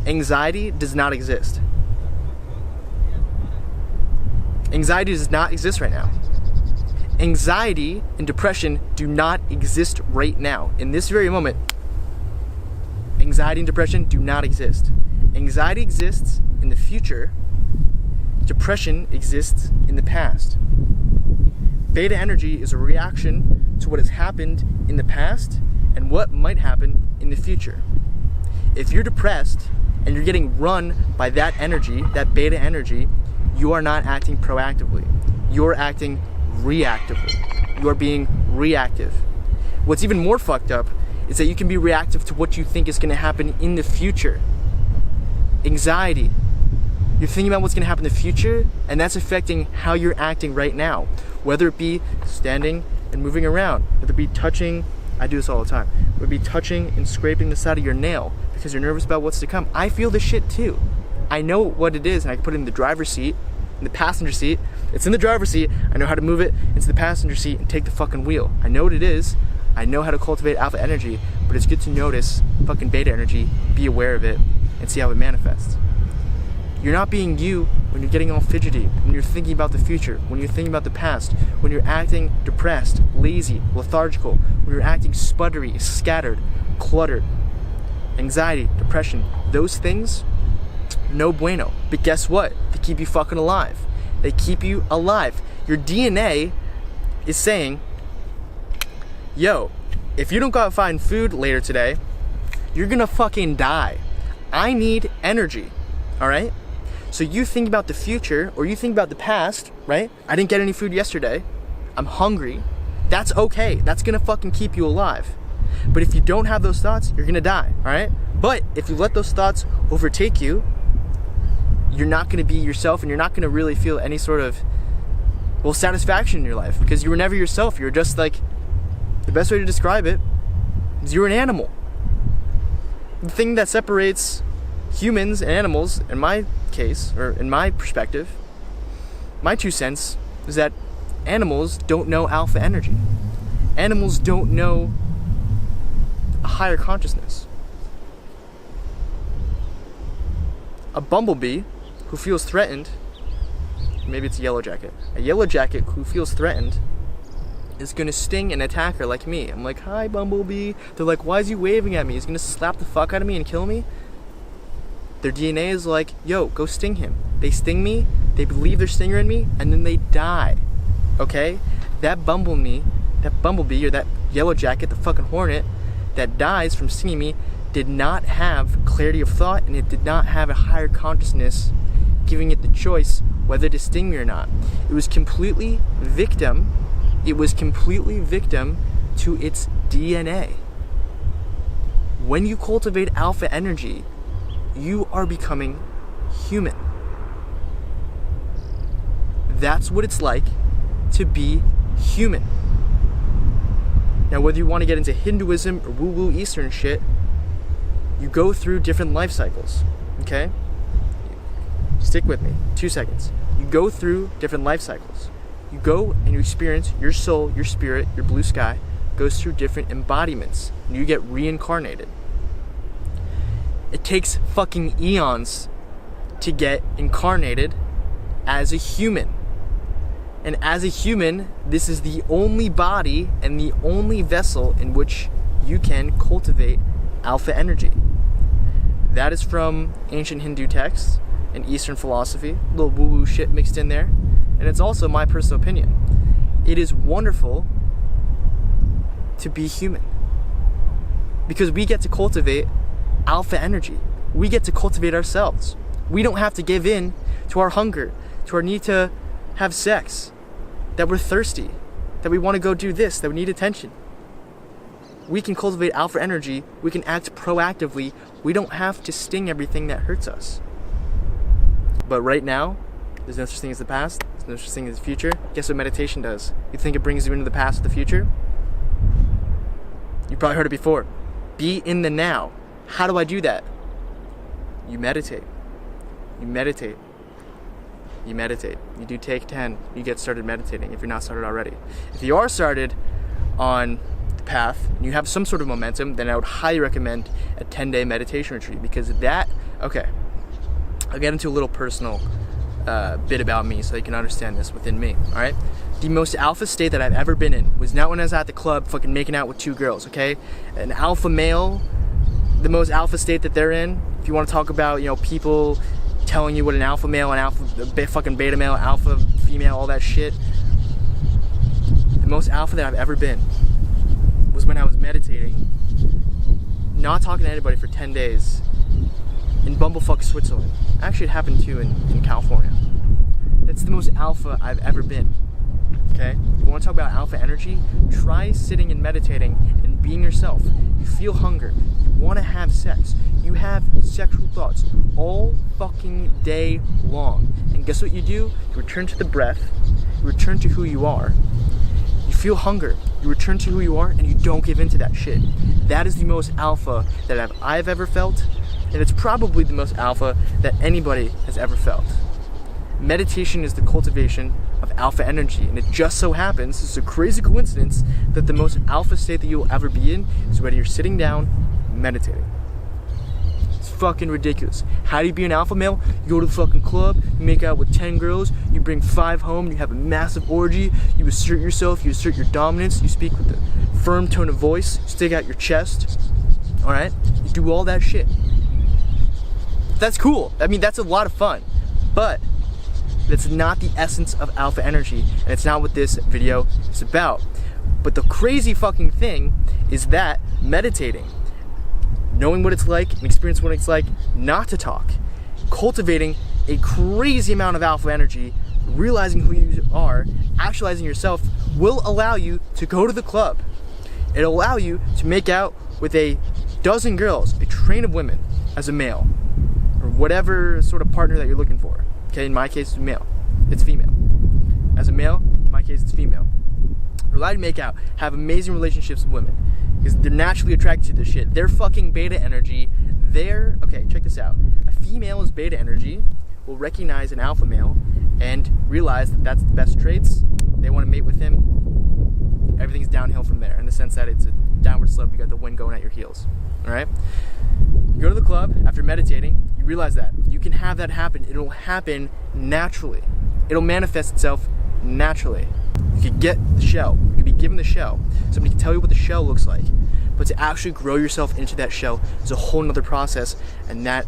anxiety does not exist. Anxiety does not exist right now. Anxiety and depression do not exist right now. In this very moment, anxiety and depression do not exist. Anxiety exists in the future. Depression exists in the past. Beta energy is a reaction to what has happened in the past and what might happen in the future. If you're depressed and you're getting run by that energy, that beta energy, you are not acting proactively. You're acting reactively. You are being reactive. What's even more fucked up is that you can be reactive to what you think is going to happen in the future. Anxiety. You're thinking about what's going to happen in the future, and that's affecting how you're acting right now. Whether it be standing and moving around, whether it be touching, I do this all the time, whether it be touching and scraping the side of your nail because you're nervous about what's to come. I feel this shit too. I know what it is, and I can put it in the driver's seat, in the passenger seat. It's in the driver's seat. I know how to move it into the passenger seat and take the fucking wheel. I know what it is. I know how to cultivate alpha energy, but it's good to notice fucking beta energy, be aware of it, and see how it manifests. You're not being you when you're getting all fidgety, when you're thinking about the future, when you're thinking about the past, when you're acting depressed, lazy, lethargical, when you're acting sputtery, scattered, cluttered. Anxiety, depression, those things, no bueno. But guess what? They keep you fucking alive. They keep you alive. Your DNA is saying, yo, if you don't go out and find food later today, you're gonna fucking die. I need energy, all right? So you think about the future, or you think about the past, right? I didn't get any food yesterday. I'm hungry. That's okay. That's gonna fucking keep you alive. But if you don't have those thoughts, you're gonna die, all right? But if you let those thoughts overtake you, you're not gonna be yourself, and you're not gonna really feel any sort of, well, satisfaction in your life, because you were never yourself. You're just like, the best way to describe it is you're an animal. The thing that separates humans and animals, in my case, or in my perspective, my 2 cents, is that animals don't know alpha energy. Animals don't know a higher consciousness. A bumblebee who feels threatened, maybe it's a yellow jacket who feels threatened is gonna sting an attacker like me. I'm like, hi, bumblebee. They're like, why is he waving at me? He's gonna slap the fuck out of me and kill me? Their DNA is like, yo, go sting him. They sting me, they believe their stinger in me, and then they die, okay? That bumblebee, or that yellow jacket, the fucking hornet, that dies from stinging me, did not have clarity of thought, and it did not have a higher consciousness giving it the choice whether to sting me or not. It was completely victim to its DNA. When you cultivate alpha energy, you are becoming human. That's what it's like to be human. Now, whether you want to get into Hinduism or woo-woo Eastern shit, you go through different life cycles, okay? Stick with me, 2 seconds. You go through different life cycles. You go and you experience your soul, your spirit, your blue sky goes through different embodiments, and you get reincarnated. It takes fucking eons to get incarnated as a human. And as a human, this is the only body and the only vessel in which you can cultivate alpha energy. That is from ancient Hindu texts and Eastern philosophy, a little woo-woo shit mixed in there. And it's also my personal opinion. It is wonderful to be human because we get to cultivate alpha energy. We get to cultivate ourselves. We don't have to give in to our hunger, to our need to have sex, that we're thirsty, that we want to go do this, that we need attention. We can cultivate alpha energy. We can act proactively. We don't have to sting everything that hurts us. But right now, there's no such thing as the past. There's no such thing as the future. Guess what meditation does? You think it brings you into the past or the future? You probably heard it before. Be in the now. How do I do that? You meditate. You meditate. You meditate. You do take 10. You get started meditating if you're not started already. If you are started on the path and you have some sort of momentum, then I would highly recommend a 10-day meditation retreat because okay, I'll get into a little personal bit about me so you can understand this within me, all right? The most alpha state that I've ever been in was not when I was at the club fucking making out with 2 girls, okay? An alpha male, the most alpha state that they're in, if you want to talk about, people telling you what an alpha male, fucking beta male, alpha female, all that shit, the most alpha that I've ever been was when I was meditating, not talking to anybody for 10 days in Bumblefuck, Switzerland. Actually, it happened too in California. That's the most alpha I've ever been. Okay? If you want to talk about alpha energy, try sitting and meditating and being yourself. You feel hunger. You want to have sex. You have sexual thoughts all fucking day long. And guess what you do? You return to the breath. You return to who you are. You feel hunger. You return to who you are and you don't give in to that shit. That is the most alpha that I've ever felt. And it's probably the most alpha that anybody has ever felt. Meditation is the cultivation of alpha energy, and it just so happens, it's a crazy coincidence, that the most alpha state that you'll ever be in is when you're sitting down meditating. It's fucking ridiculous. How do you be an alpha male? You go to the fucking club, you make out with 10 girls, you bring 5 home, you have a massive orgy, you assert yourself, you assert your dominance, you speak with a firm tone of voice, you stick out your chest, alright? You do all that shit. That's cool. I mean, that's a lot of fun. But that's not the essence of alpha energy, and it's not what this video is about. But the crazy fucking thing is that meditating, knowing what it's like and experiencing what it's like not to talk, cultivating a crazy amount of alpha energy, realizing who you are, actualizing yourself, will allow you to go to the club. It'll allow you to make out with a dozen girls, a train of women, as a male, or whatever sort of partner that you're looking for. Okay, in my case, it's male. It's female. As a male, in my case, it's female. We're allowed to make out, have amazing relationships with women, because they're naturally attracted to this shit. They're fucking beta energy. Okay, check this out. A female's beta energy will recognize an alpha male and realize that that's the best traits. They want to mate with him. Everything's downhill from there, in the sense that it's a downward slope. You got the wind going at your heels. All right? You go to the club after meditating, you realize that. You can have that happen. It'll happen naturally. It'll manifest itself naturally. You could get the shell. You could be given the shell. Somebody can tell you what the shell looks like. But to actually grow yourself into that shell is a whole nother process, and that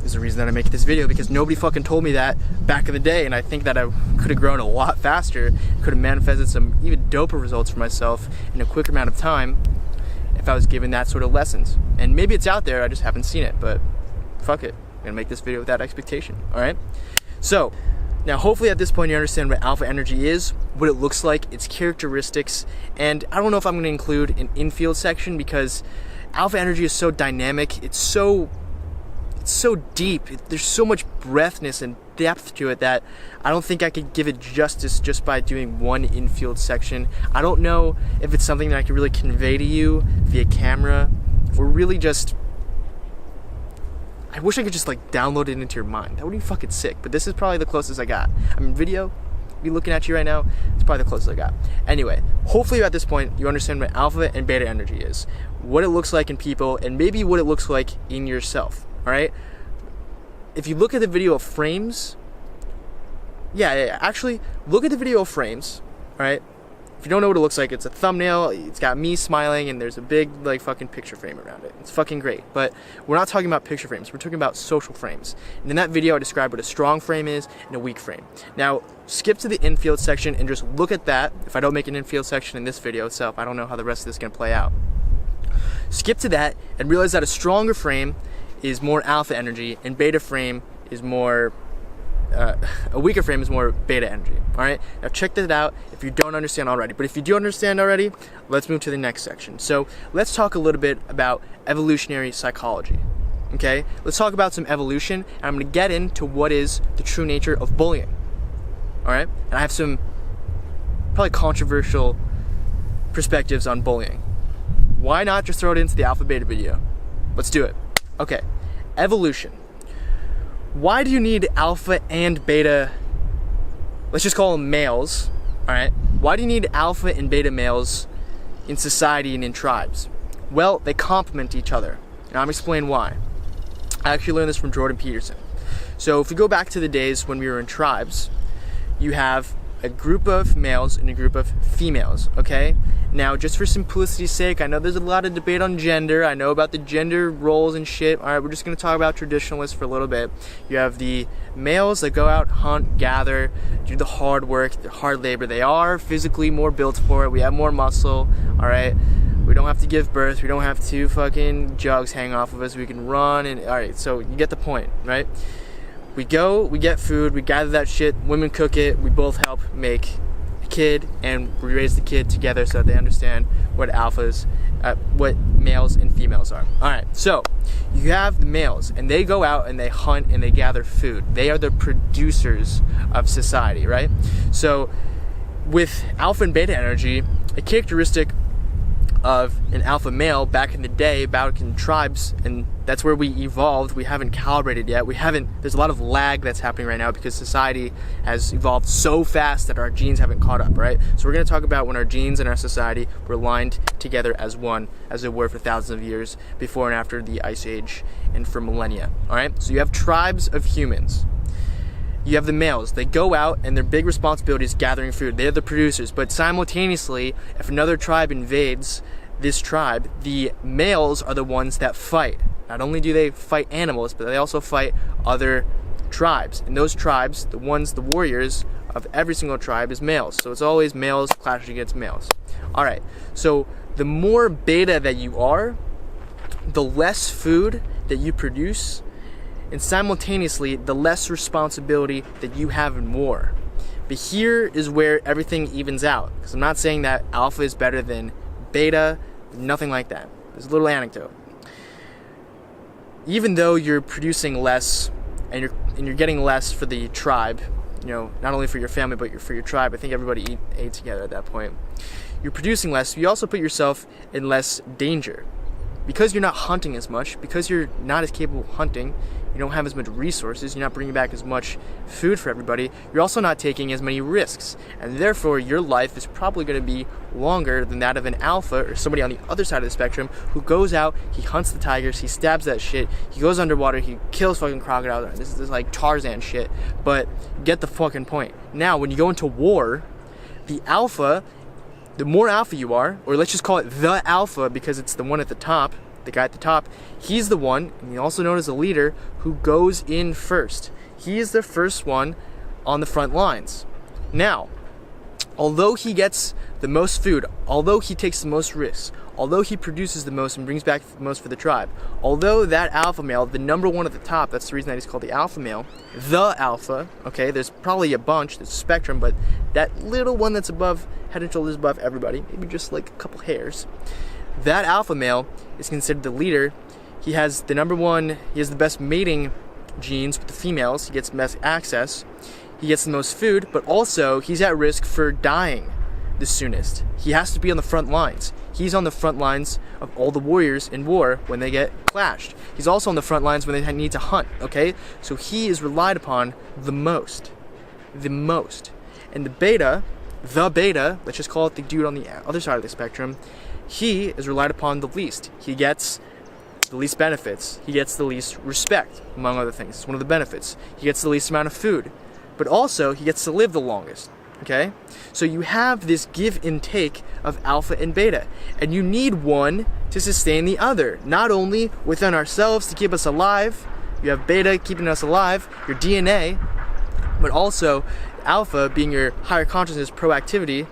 is the reason that I'm making this video, because nobody fucking told me that back in the day, and I think that I could have grown a lot faster, could have manifested some even doper results for myself in a quicker amount of time if I was given that sort of lessons. And maybe it's out there, I just haven't seen it, but fuck it. I'm gonna make this video with that expectation, alright? So, now hopefully at this point you understand what alpha energy is, what it looks like, its characteristics, and I don't know if I'm gonna include an infield section because alpha energy is so dynamic, it's so deep, there's so much breadthness and depth to it that I don't think I could give it justice just by doing one infield section. I don't know if it's something that I could really convey to you via camera, or really just, I wish I could just like download it into your mind. That would be fucking sick, but this is probably the closest I got. I mean, video, me looking at you right now, it's probably the closest I got. Anyway, hopefully at this point you understand what alpha and beta energy is, what it looks like in people, and maybe what it looks like in yourself. Alright? If you look at the video of frames, Yeah. Actually, look at the video frames, alright? If you don't know what it looks like, it's a thumbnail, it's got me smiling, and there's a big, like, fucking picture frame around it. It's fucking great. But we're not talking about picture frames, we're talking about social frames. And in that video, I described what a strong frame is and a weak frame. Now, skip to the infield section and just look at that. If I don't make an infield section in this video itself, I don't know how the rest of this is going to play out. Skip to that and realize that a stronger frame is more alpha energy, and beta frame is more... a weaker frame is more beta energy. Alright, now check that out if you don't understand already. But if you do understand already, let's move to the next section. So let's talk a little bit about evolutionary psychology. Okay, let's talk about some evolution, and I'm going to get into what is the true nature of bullying. Alright, and I have some probably controversial perspectives on bullying. Why not just throw it into the alpha beta video? Let's do it. Okay, evolution. Why do you need alpha and beta, let's just call them males, alright? Why do you need alpha and beta males in society and in tribes? Well, they complement each other, and I'm explaining why. I actually learned this from Jordan Peterson. So if we go back to the days when we were in tribes, you have a group of males and a group of females, okay? Now, just for simplicity's sake, I know there's a lot of debate on gender. I know about the gender roles and shit. All right, we're just going to talk about traditionalists for a little bit. You have the males that go out, hunt, gather, do the hard work, the hard labor. They are physically more built for it. We have more muscle, all right? We don't have to give birth. We don't have to fucking jugs hang off of us. We can run, and all right, so you get the point, right? We go, we get food, we gather that shit, women cook it, we both help make a kid, and we raise the kid together so that they understand what alphas, what males and females are. Alright, so you have the males, and they go out and they hunt and they gather food. They are the producers of society, right? So with alpha and beta energy, a characteristic of an alpha male back in the day, back in tribes, and that's where we evolved. We haven't calibrated yet. There's a lot of lag that's happening right now because society has evolved so fast that our genes haven't caught up, right? So we're going to talk about when our genes and our society were aligned together as one, as they were for thousands of years before and after the Ice Age and for millennia, all right? So you have tribes of humans. You have the males. They go out, and their big responsibility is gathering food. They're the producers. But simultaneously, if another tribe invades this tribe, the males are the ones that fight. Not only do they fight animals, but they also fight other tribes. And those tribes, the warriors of every single tribe is males. So it's always males clashing against males. Alright, so the more beta that you are, the less food that you produce, and simultaneously, the less responsibility that you have in war. But here is where everything evens out. Because I'm not saying that alpha is better than beta, nothing like that. There's a little anecdote. Even though you're producing less, and you're getting less for the tribe, you know, not only for your family, but for your tribe, I think everybody ate together at that point. You're producing less, you also put yourself in less danger. Because you're not hunting as much, because you're not as capable of hunting, you don't have as much resources, you're not bringing back as much food for everybody, you're also not taking as many risks, and therefore your life is probably going to be longer than that of an alpha or somebody on the other side of the spectrum who goes out, he hunts the tigers, he stabs that shit, he goes underwater, he kills fucking crocodiles. This is like Tarzan shit, but get the fucking point. Now, when you go into war, the alpha, the more alpha you are, or let's just call it the alpha because it's the one at the top, the guy at the top, he's the one, and he's also known as a leader, who goes in first. He is the first one on the front lines. Now, although he gets the most food, although he takes the most risks, although he produces the most and brings back the most for the tribe, although that alpha male, the number one at the top, that's the reason that he's called the alpha male, the alpha, okay, there's probably a bunch, there's a spectrum, but that little one that's above, head and shoulders above everybody, maybe just like a couple hairs, that alpha male is considered the leader. He has the best mating genes with the females, he gets the best access, he gets the most food, but also he's at risk for dying the soonest. He has to be on the front lines. He's on the front lines of all the warriors in war when they get clashed. He's also on the front lines when they need to hunt, okay? So he is relied upon the most. The most. And the beta, let's just call it the dude on the other side of the spectrum, he is relied upon the least. He gets the least benefits. He gets the least respect, among other things. It's one of the benefits. He gets the least amount of food. but also he gets to live the longest. Okay? So you have this give and take of alpha and beta, and you need one to sustain the other. Not only within ourselves to keep us alive, you have beta keeping us alive, your DNA, but also alpha being your higher consciousness proactivity.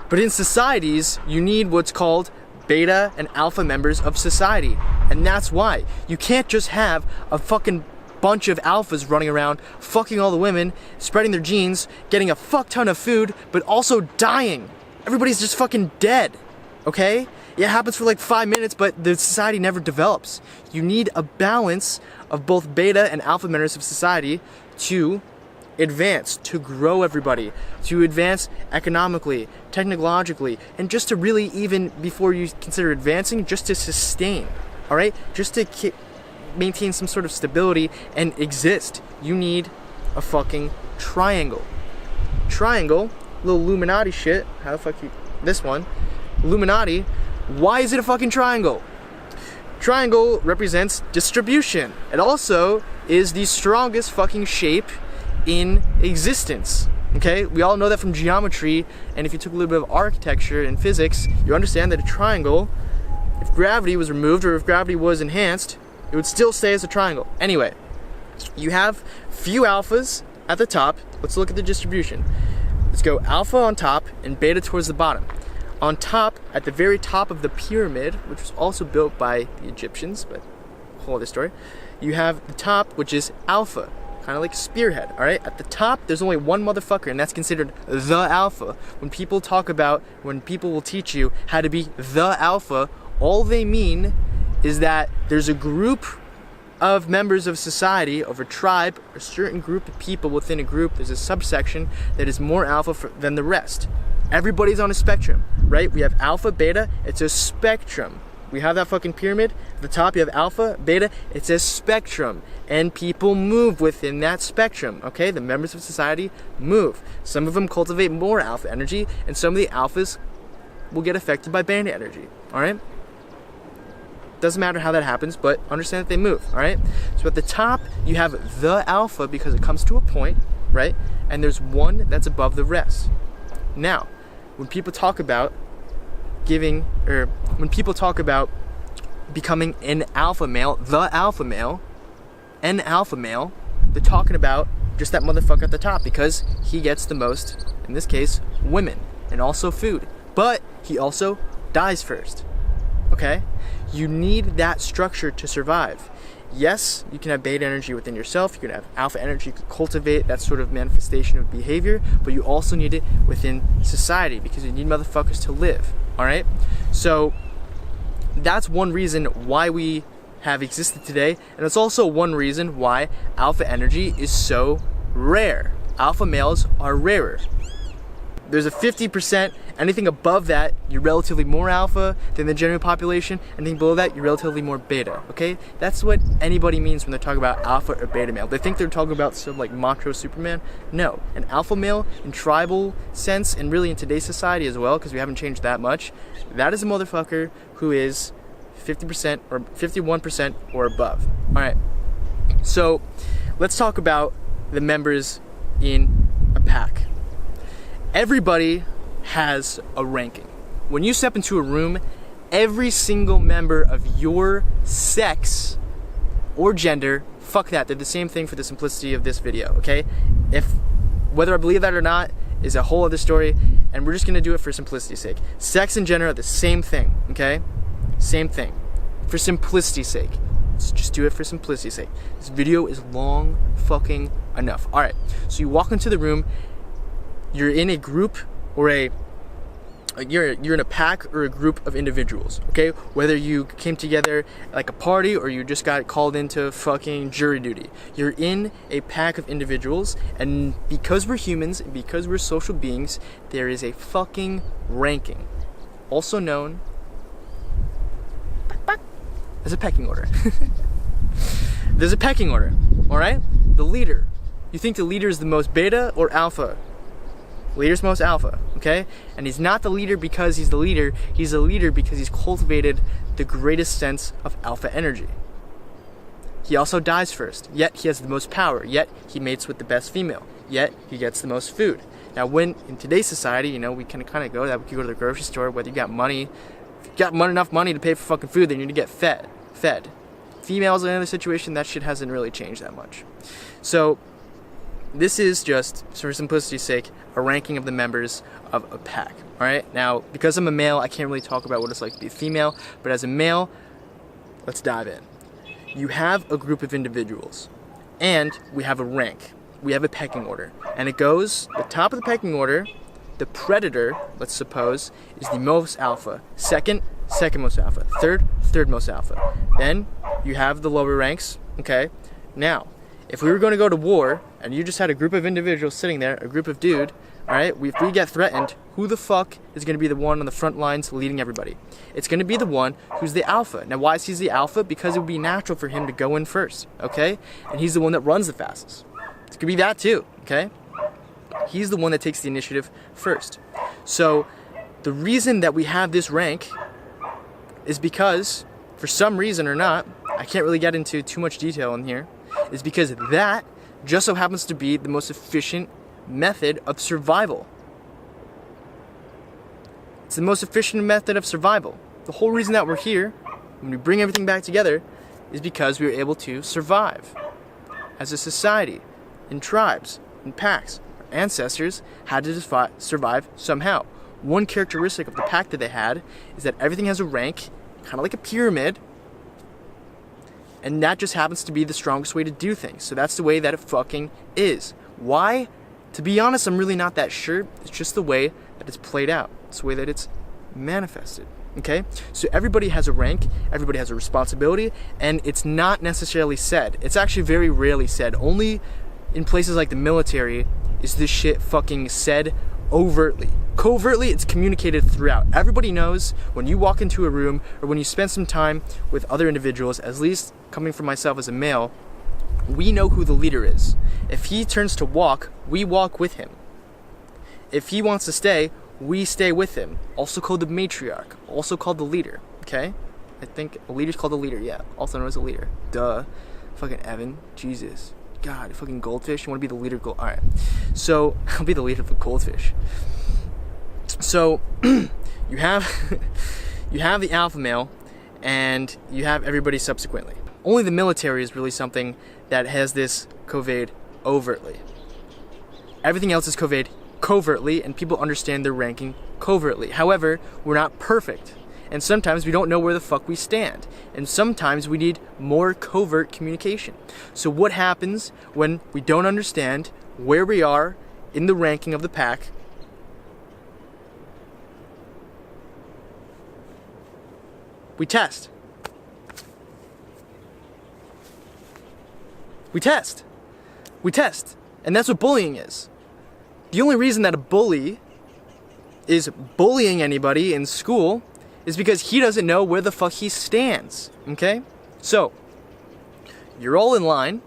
But in societies, you need what's called beta and alpha members of society. And that's why you can't just have a fucking bunch of alphas running around, fucking all the women, spreading their genes, getting a fuck ton of food, but also dying. Everybody's just fucking dead, okay? It happens for like 5 minutes, but the society never develops. You need a balance of both beta and alpha members of society to advance, to grow everybody, to advance economically, technologically, and just to really, even before you consider advancing, just to sustain, all right? Just to maintain some sort of stability and exist, you need a fucking triangle. Triangle, little Illuminati shit. How the fuck this one? Illuminati. Why is it a fucking triangle? Triangle represents distribution. It also is the strongest fucking shape in existence. Okay? We all know that from geometry, and if you took a little bit of architecture and physics, you understand that a triangle, if gravity was removed or if gravity was enhanced, it would still stay as a triangle. Anyway, you have few alphas at the top. Let's look at the distribution. Let's go alpha on top and beta towards the bottom. On top, at the very top of the pyramid, which was also built by the Egyptians, but whole other story, you have the top, which is alpha, kind of like spearhead, all right? At the top, there's only one motherfucker, and that's considered the alpha. When people will teach you how to be the alpha, all they mean is that there's a group of members of society, of a tribe, a certain group of people within a group, there's a subsection that is more alpha than the rest. Everybody's on a spectrum, right? We have alpha, beta, it's a spectrum. We have that fucking pyramid. At the top, you have alpha, beta, it's a spectrum. And people move within that spectrum, okay? The members of society move. Some of them cultivate more alpha energy, and some of the alphas will get affected by beta energy, all right? Doesn't matter how that happens, but understand that they move, all right? So at the top, you have the alpha because it comes to a point, right? And there's one that's above the rest. Now, when people talk about when people talk about becoming an alpha male, an alpha male, they're talking about just that motherfucker at the top because he gets the most, in this case, women, and also food. But he also dies first, okay? You need that structure to survive. Yes, you can have beta energy within yourself, you can have alpha energy, you can cultivate that sort of manifestation of behavior, but you also need it within society because you need motherfuckers to live, all right? So that's one reason why we have existed today, and it's also one reason why alpha energy is so rare. Alpha males are rarer. There's a 50%, anything above that, you're relatively more alpha than the general population. Anything below that, you're relatively more beta, okay? That's what anybody means when they're talking about alpha or beta male. They think they're talking about some like macho Superman. No, an alpha male in tribal sense, and really in today's society as well, because we haven't changed that much, that is a motherfucker who is 50% or 51% or above. All right, so let's talk about the members in a pack. Everybody has a ranking. When you step into a room, every single member of your sex or gender, fuck that, they're the same thing for the simplicity of this video, okay? Whether I believe that or not is a whole other story, and we're just gonna do it for simplicity's sake. Sex and gender are the same thing, okay? Same thing. For simplicity's sake. Let's just do it for simplicity's sake. This video is long fucking enough. All right, so you walk into the room, you're in a group or you're in a pack or a group of individuals, okay? Whether you came together like a party or you just got called into fucking jury duty. You're in a pack of individuals, and because we're humans, and because we're social beings, there is a fucking ranking. Also known as a pecking order. There's a pecking order, all right? The leader. You think the leader is the most beta or alpha? Leader's most alpha, okay? And he's not the leader because he's the leader. He's the leader because he's cultivated the greatest sense of alpha energy. He also dies first, yet he has the most power, yet he mates with the best female. yet he gets the most food. Now, when in today's society, you know, we can kind of go that we could go to the grocery store, whether you got money, if you got enough money to pay for fucking food, then you need to get fed. Females in another situation, that shit hasn't really changed that much. So this is just, for simplicity's sake, a ranking of the members of a pack. All right. Now, because I'm a male, I can't really talk about what it's like to be a female. But as a male, let's dive in. You have a group of individuals, and we have a rank. We have a pecking order, and it goes, the top of the pecking order, the predator, let's suppose, is the most alpha. Second most alpha. Third most alpha. Then you have the lower ranks, okay? Now, if we were going to go to war, and you just had a group of individuals sitting there, a group of dude, all right, if we get threatened, who the fuck is going to be the one on the front lines leading everybody? It's going to be the one who's the alpha. Now, why is he the alpha? Because it would be natural for him to go in first, okay? And he's the one that runs the fastest. It could be that too, okay? He's the one that takes the initiative first. So the reason that we have this rank is because, for some reason or not, I can't really get into too much detail in here, is because that just so happens to be the most efficient method of survival. It's the most efficient method of survival. The whole reason that we're here, when we bring everything back together, is because we were able to survive as a society, in tribes, in packs. Our ancestors had to survive somehow. One characteristic of the pack that they had is that everything has a rank, kind of like a pyramid, and that just happens to be the strongest way to do things. So that's the way that it fucking is. Why? To be honest, I'm really not that sure. It's just the way that it's played out. It's the way that it's manifested. Okay? So everybody has a rank, everybody has a responsibility, and it's not necessarily said. It's actually very rarely said. Only in places like the military is this shit fucking said overtly. Covertly, it's communicated throughout. Everybody knows when you walk into a room or when you spend some time with other individuals, at least coming from myself as a male, we know who the leader is. If he turns to walk, we walk with him. If he wants to stay, we stay with him. Also called the matriarch, also called the leader, okay? I think a leader's called a leader, yeah. Also known as a leader. Duh. Fucking Evan. Jesus. God, fucking goldfish. You want to be the leader? Alright. So, I'll be the leader of the goldfish. So, you have the alpha male, and you have everybody subsequently. Only the military is really something that has this conveyed overtly. Everything else is conveyed covertly, and people understand their ranking covertly. However, we're not perfect, and sometimes we don't know where the fuck we stand, and sometimes we need more covert communication. So what happens when we don't understand where we are in the ranking of the pack? We test. We test. And that's what bullying is. The only reason that a bully is bullying anybody in school is because he doesn't know where the fuck he stands. Okay? So, you're all in line.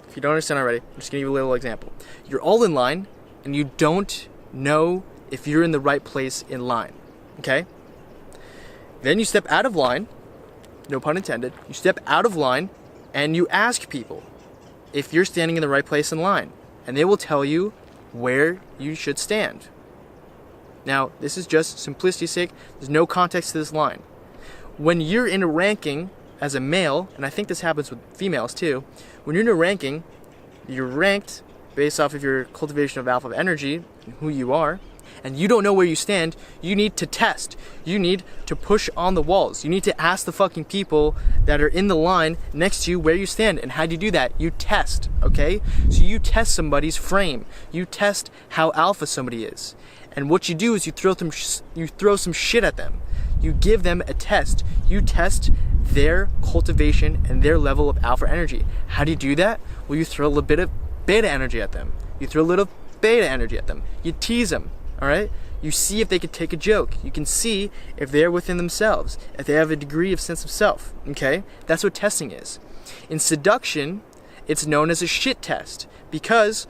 If you don't understand already, I'm just gonna give you a little example. You're all in line, and you don't know if you're in the right place in line. Okay? Then you step out of line, no pun intended, you step out of line and you ask people if you're standing in the right place in line. And they will tell you where you should stand. Now, this is just simplicity's sake, there's no context to this line. When you're in a ranking as a male, and I think this happens with females too, when you're in a ranking, you're ranked based off of your cultivation of alpha energy and who you are, and you don't know where you stand, you need to test. You need to push on the walls. You need to ask the fucking people that are in the line next to you where you stand. And how do you do that? You test, okay? So you test somebody's frame. You test how alpha somebody is. And what you do is you throw some shit at them. You give them a test. You test their cultivation and their level of alpha energy. How do you do that? Well, you throw a little bit of beta energy at them. You throw a little beta energy at them. You tease them. All right? You see if they could take a joke. You can see if they're within themselves, if they have a degree of sense of self. Okay? That's what testing is. In seduction, it's known as a shit test because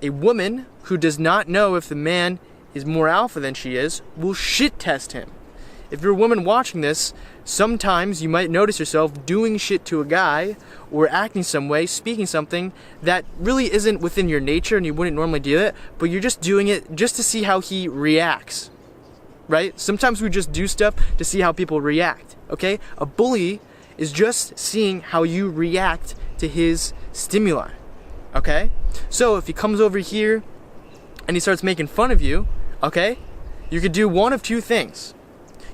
a woman who does not know if the man is more alpha than she is will shit test him. if you're a woman watching this, sometimes you might notice yourself doing shit to a guy or acting some way, speaking something that really isn't within your nature and you wouldn't normally do it, but you're just doing it just to see how he reacts, right? Sometimes we just do stuff to see how people react, okay? A bully is just seeing how you react to his stimuli, okay? So if he comes over here and he starts making fun of you, okay, you could do one of two things.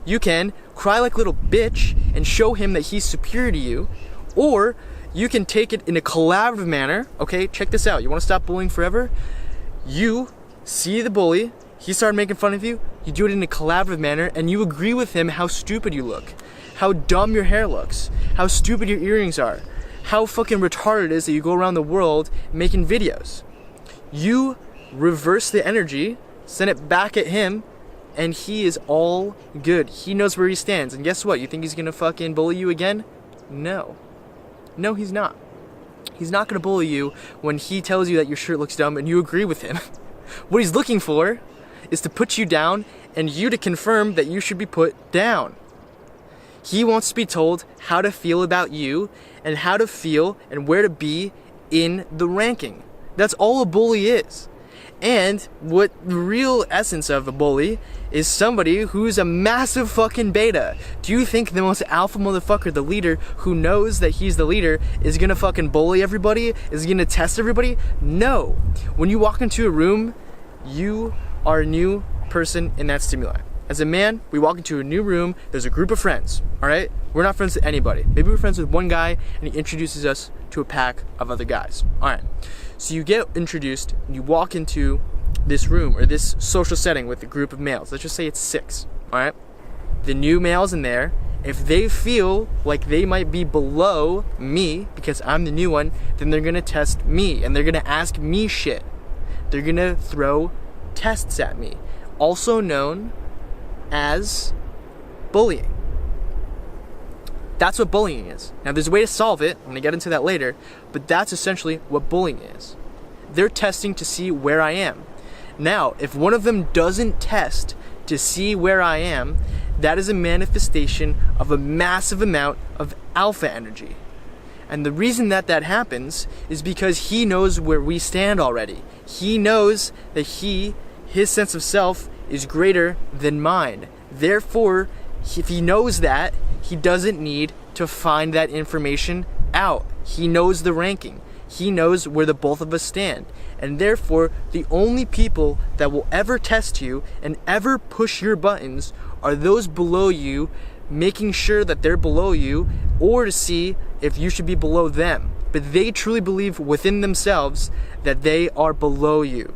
You can cry like a little bitch and show him that he's superior to you, or you can take it in a collaborative manner, okay? Check this out. You want to stop bullying forever? You see the bully, he started making fun of you, you do it in a collaborative manner, and you agree with him how stupid you look, how dumb your hair looks, how stupid your earrings are, how fucking retarded it is that you go around the world making videos. You reverse the energy, send it back at him, and he is all good. He knows where he stands. And guess what? You think he's gonna fucking bully you again? No. No, he's not. He's not gonna bully you when he tells you that your shirt looks dumb and you agree with him. What he's looking for is to put you down and you to confirm that you should be put down. He wants to be told how to feel about you and how to feel and where to be in the ranking. That's all a bully is. And what the real essence of a bully is somebody who's a massive fucking beta. Do you think the most alpha motherfucker, the leader, who knows that he's the leader, is gonna fucking bully everybody? Is gonna test everybody? No. When you walk into a room, you are a new person in that stimuli. As a man, we walk into a new room, there's a group of friends, alright? We're not friends with anybody. Maybe we're friends with one guy and he introduces us to a pack of other guys. Alright. So you get introduced, and you walk into this room or this social setting with a group of males. Let's just say it's 6, alright? The new males in there, if they feel like they might be below me because I'm the new one, then they're gonna test me and they're gonna ask me shit. They're gonna throw tests at me, also known as bullying. That's what bullying is. Now there's a way to solve it, I'm gonna get into that later, but that's essentially what bullying is. They're testing to see where I am. Now, if one of them doesn't test to see where I am, that is a manifestation of a massive amount of alpha energy. And the reason that that happens is because he knows where we stand already. He knows that his sense of self is greater than mine. Therefore, if he knows that, he doesn't need to find that information out. He knows the ranking. He knows where the both of us stand. And therefore, the only people that will ever test you and ever push your buttons are those below you, making sure that they're below you, or to see if you should be below them. But they truly believe within themselves that they are below you.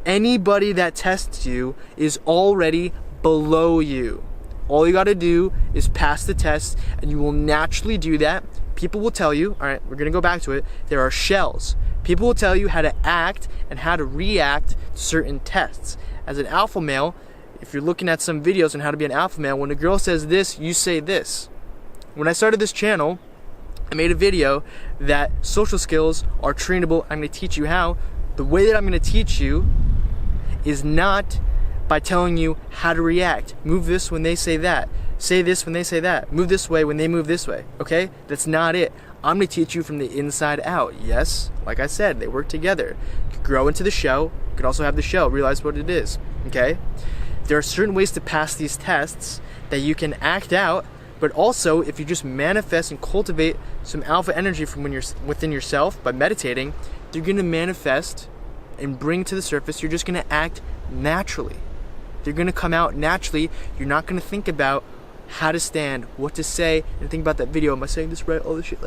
Anybody that tests you is already below you. All you gotta do is pass the test, and you will naturally do that. People will tell you, alright, we're gonna go back to it, there are shells. People will tell you how to act and how to react to certain tests. As an alpha male, if you're looking at some videos on how to be an alpha male, when a girl says this, you say this. When I started this channel, I made a video that social skills are trainable. I'm gonna teach you how. The way that I'm gonna teach you is not by telling you how to react. Move this when they say that. Say this when they say that. Move this way when they move this way. Okay? That's not it. I'm going to teach you from the inside out. Yes, like I said, they work together. You can grow into the show. You can also have the show. Realize what it is. Okay? There are certain ways to pass these tests that you can act out, but also if you just manifest and cultivate some alpha energy from when you're within yourself by meditating, you're going to manifest and bring to the surface. You're just going to act naturally. They're going to come out naturally. You're not going to think about how to stand, what to say, and think about that video. Am I saying this right? All this shit.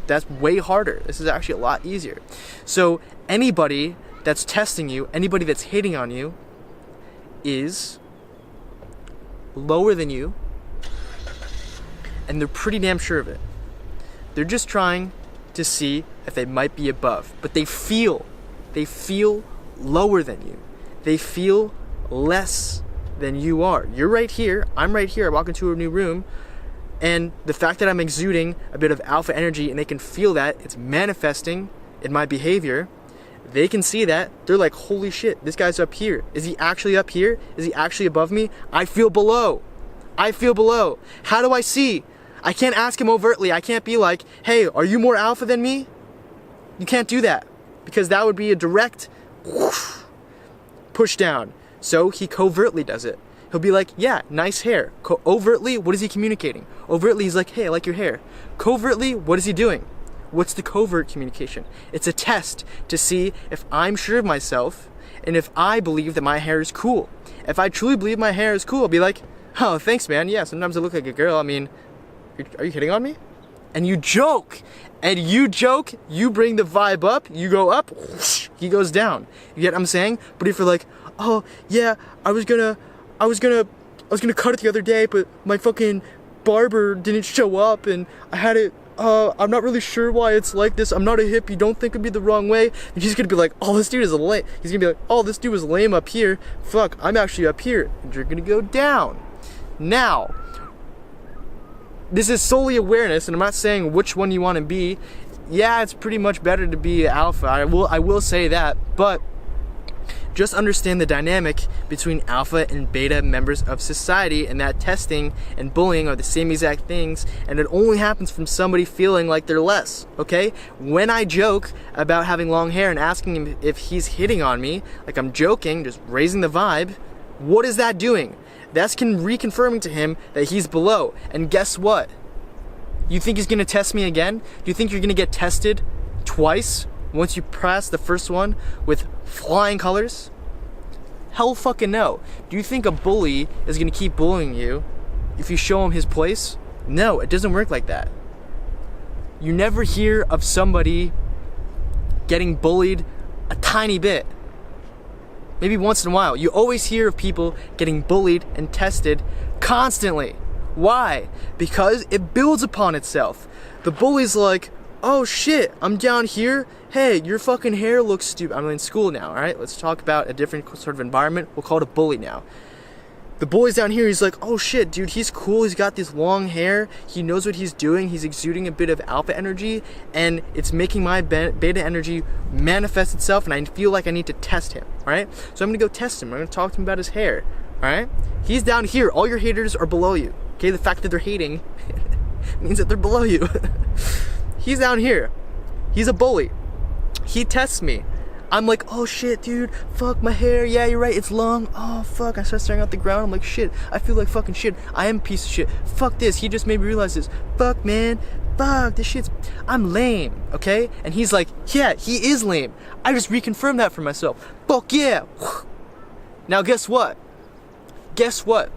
That's way harder. This is actually a lot easier. So anybody that's testing you, anybody that's hating on you, is lower than you, and they're pretty damn sure of it. They're just trying to see if they might be above, but they feel lower than you. They feel less than you are. You're right here, I'm right here, I walk into a new room, and the fact that I'm exuding a bit of alpha energy and they can feel that, it's manifesting in my behavior, they can see that, they're like, holy shit, this guy's up here. Is he actually up here? Is he actually above me? I feel below. I feel below. How do I see? I can't ask him overtly. I can't be like, hey, are you more alpha than me? You can't do that, because that would be a direct push down. So he covertly does it. He'll be like, yeah, nice hair. Overtly, what is he communicating? Overtly, he's like, hey, I like your hair. Covertly, what is he doing? What's the covert communication? It's a test to see if I'm sure of myself and if I believe that my hair is cool. If I truly believe my hair is cool, I'll be like, oh, thanks, man. Yeah, sometimes I look like a girl. I mean, are you hitting on me? And you joke. And you joke, you bring the vibe up, you go up, he goes down. You get what I'm saying? But if you're like, oh, yeah, I was gonna cut it the other day, but my fucking barber didn't show up and I had it, I'm not really sure why it's like this. I'm not a hippie, don't think of me the wrong way. And he's gonna be like, oh, this dude is lame. He's gonna be like, oh, this dude was lame up here. Fuck, I'm actually up here. And you're gonna go down. Now, this is solely awareness, and I'm not saying which one you want to be. Yeah, it's pretty much better to be alpha. I will say that, but just understand the dynamic between alpha and beta members of society, and that testing and bullying are the same exact things, and it only happens from somebody feeling like they're less, okay? When I joke about having long hair and asking him if he's hitting on me, like I'm joking, just raising the vibe, what is that doing? That's reconfirming to him that he's below. And guess what? You think he's gonna test me again? Do you think you're gonna get tested twice once you pass the first one with flying colors? Hell fucking no. Do you think a bully is gonna keep bullying you if you show him his place? No, it doesn't work like that. You never hear of somebody getting bullied a tiny bit. Maybe once in a while. You always hear of people getting bullied and tested constantly. Why? Because it builds upon itself. The bully's like, oh shit, I'm down here. Hey, your fucking hair looks stupid. I'm in school now, alright? Let's talk about a different sort of environment. We'll call it a bully now. The bully's down here, he's like, oh shit, dude, he's cool, he's got this long hair, he knows what he's doing, he's exuding a bit of alpha energy, and it's making my beta energy manifest itself, and I feel like I need to test him, alright? So I'm gonna go test him, I'm gonna talk to him about his hair, alright? He's down here, all your haters are below you, okay? The fact that they're hating means that they're below you. He's down here, he's a bully, he tests me. I'm like, oh shit, dude, fuck my hair, yeah, you're right, it's long, oh fuck, I start staring at the ground, I'm like, shit, I feel like fucking shit, I am a piece of shit, fuck this, he just made me realize this, fuck man, fuck, this shit's, I'm lame, okay? And he's like, yeah, he is lame, I just reconfirmed that for myself, fuck yeah. Now guess what? Guess what?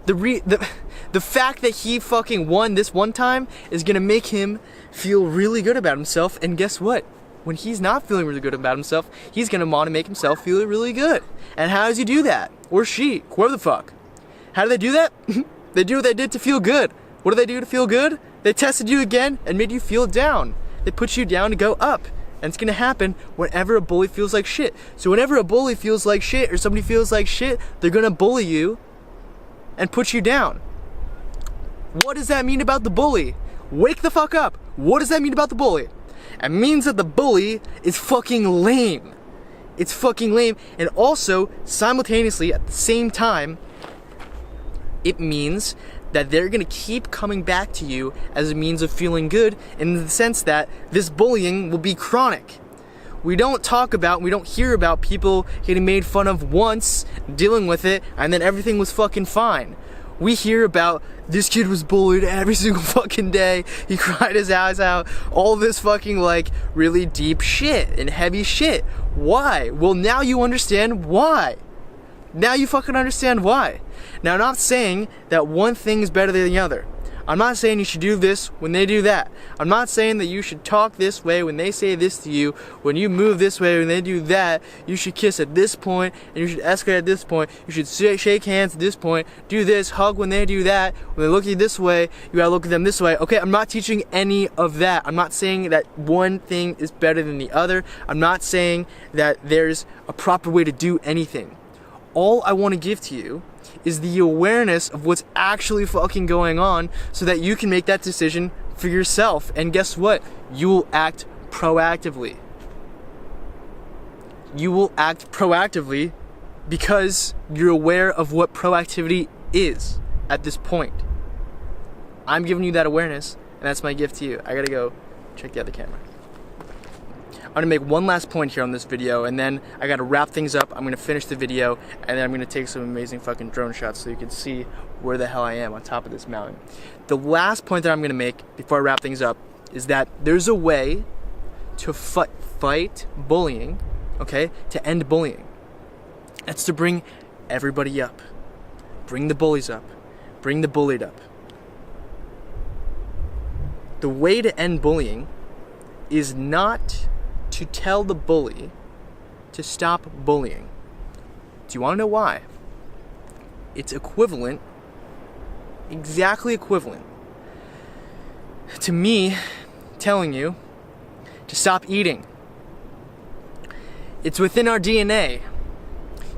The fact that he fucking won this one time is gonna make him feel really good about himself, and guess what? When he's not feeling really good about himself, he's gonna want to make himself feel really good. And how does he do that? Or she, whoever the fuck. How do they do that? They do what they did to feel good. What do they do to feel good? They tested you again and made you feel down. They put you down to go up. And it's gonna happen whenever a bully feels like shit. So whenever a bully feels like shit or somebody feels like shit, they're gonna bully you and put you down. What does that mean about the bully? Wake the fuck up. What does that mean about the bully? It means that the bully is fucking lame. It's fucking lame. And also, simultaneously, at the same time, it means that they're gonna keep coming back to you as a means of feeling good, in the sense that this bullying will be chronic. We don't talk about, we don't hear about people getting made fun of once, dealing with it, and then everything was fucking fine. We hear about this kid was bullied every single fucking day, he cried his ass out, all this fucking like really deep shit and heavy shit. Why? Well, now you understand why. Now you fucking understand why. Now, I'm not saying that one thing is better than the other. I'm not saying you should do this when they do that. I'm not saying that you should talk this way when they say this to you. When you move this way when they do that, you should kiss at this point, and you should escalate at this point. You should shake hands at this point. Do this, hug when they do that. When they look at you this way, you gotta look at them this way. Okay, I'm not teaching any of that. I'm not saying that one thing is better than the other. I'm not saying that there's a proper way to do anything. All I want to give to you is the awareness of what's actually fucking going on, so that you can make that decision for yourself. And guess what? You will act proactively. You will act proactively because you're aware of what proactivity is at this point. I'm giving you that awareness, and that's my gift to you. I gotta go check the other camera. I'm gonna make one last point here on this video, and then I gotta wrap things up. I'm gonna finish the video, and then I'm gonna take some amazing fucking drone shots so you can see where the hell I am on top of this mountain. The last point that I'm gonna make before I wrap things up is that there's a way to fight bullying, okay? To end bullying. That's to bring everybody up. Bring the bullies up. Bring the bullied up. The way to end bullying is not to tell the bully to stop bullying. Do you want to know why? It's equivalent, exactly equivalent, to me telling you to stop eating. It's within our DNA.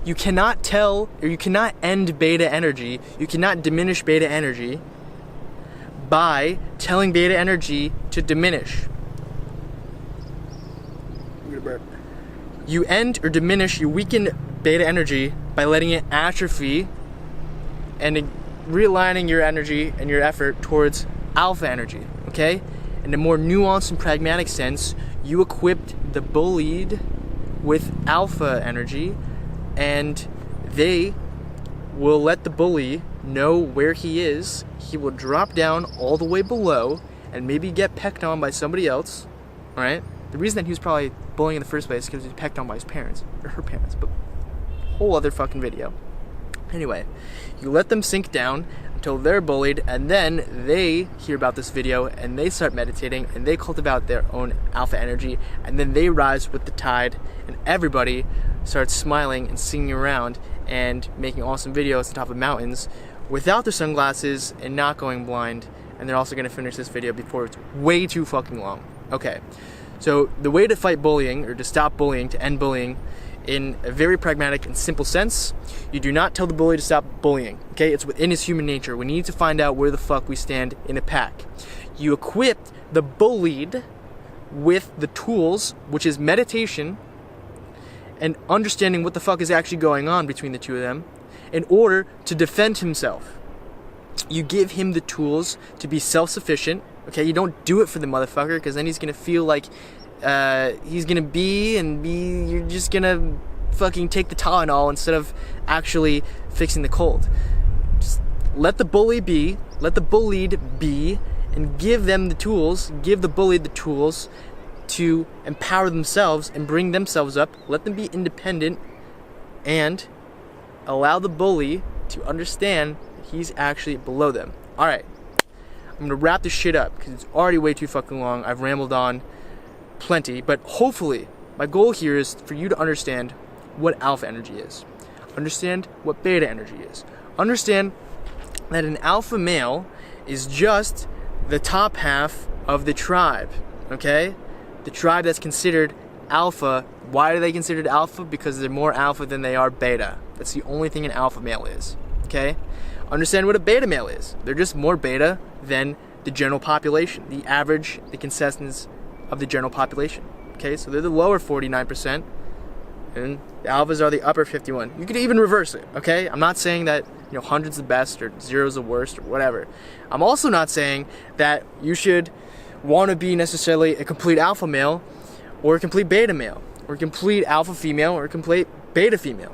You cannot tell, or you cannot end beta energy, you cannot diminish beta energy by telling beta energy to diminish. You end or diminish, you weaken beta energy by letting it atrophy and realigning your energy and your effort towards alpha energy, okay? In a more nuanced and pragmatic sense, you equipped the bullied with alpha energy, and they will let the bully know where he is. He will drop down all the way below and maybe get pecked on by somebody else, alright? The reason that he was probably bullying in the first place is because he was pecked on by his parents, or her parents, but whole other fucking video. Anyway, you let them sink down until they're bullied, and then they hear about this video and they start meditating and they cultivate their own alpha energy, and then they rise with the tide, and everybody starts smiling and singing around and making awesome videos on top of mountains without their sunglasses and not going blind. And they're also going to finish this video before it's way too fucking long. Okay, so the way to fight bullying, or to stop bullying, to end bullying, in a very pragmatic and simple sense, you do not tell the bully to stop bullying, okay? It's within his human nature. We need to find out where the fuck we stand in a pack. You equip the bullied with the tools, which is meditation and understanding what the fuck is actually going on between the two of them, in order to defend himself. You give him the tools to be self-sufficient, okay? You don't do it for the motherfucker, because then he's gonna feel like he's gonna you're just gonna fucking take the Tylenol instead of actually fixing the cold. Just let the bully be, let the bullied be, and give them the tools, give the bullied the tools to empower themselves and bring themselves up. Let them be independent, and allow the bully to understand that he's actually below them. Alright, I'm gonna wrap this shit up because it's already way too fucking long. I've rambled on plenty, but hopefully my goal here is for you to understand what alpha energy is, understand what beta energy is, understand that an alpha male is just the top half of the tribe, okay? The tribe that's considered alpha. Why are they considered alpha? Because they're more alpha than they are beta. That's the only thing an alpha male is, okay? Understand what a beta male is. They're just more beta than the general population, the average, the consensus of the general population. Okay, so they're the lower 49%, and the alphas are the upper 51. You could even reverse it, okay? I'm not saying that 100's the best or 0's the worst or whatever. I'm also not saying that you should want to be necessarily a complete alpha male or a complete beta male or a complete alpha female or a complete beta female.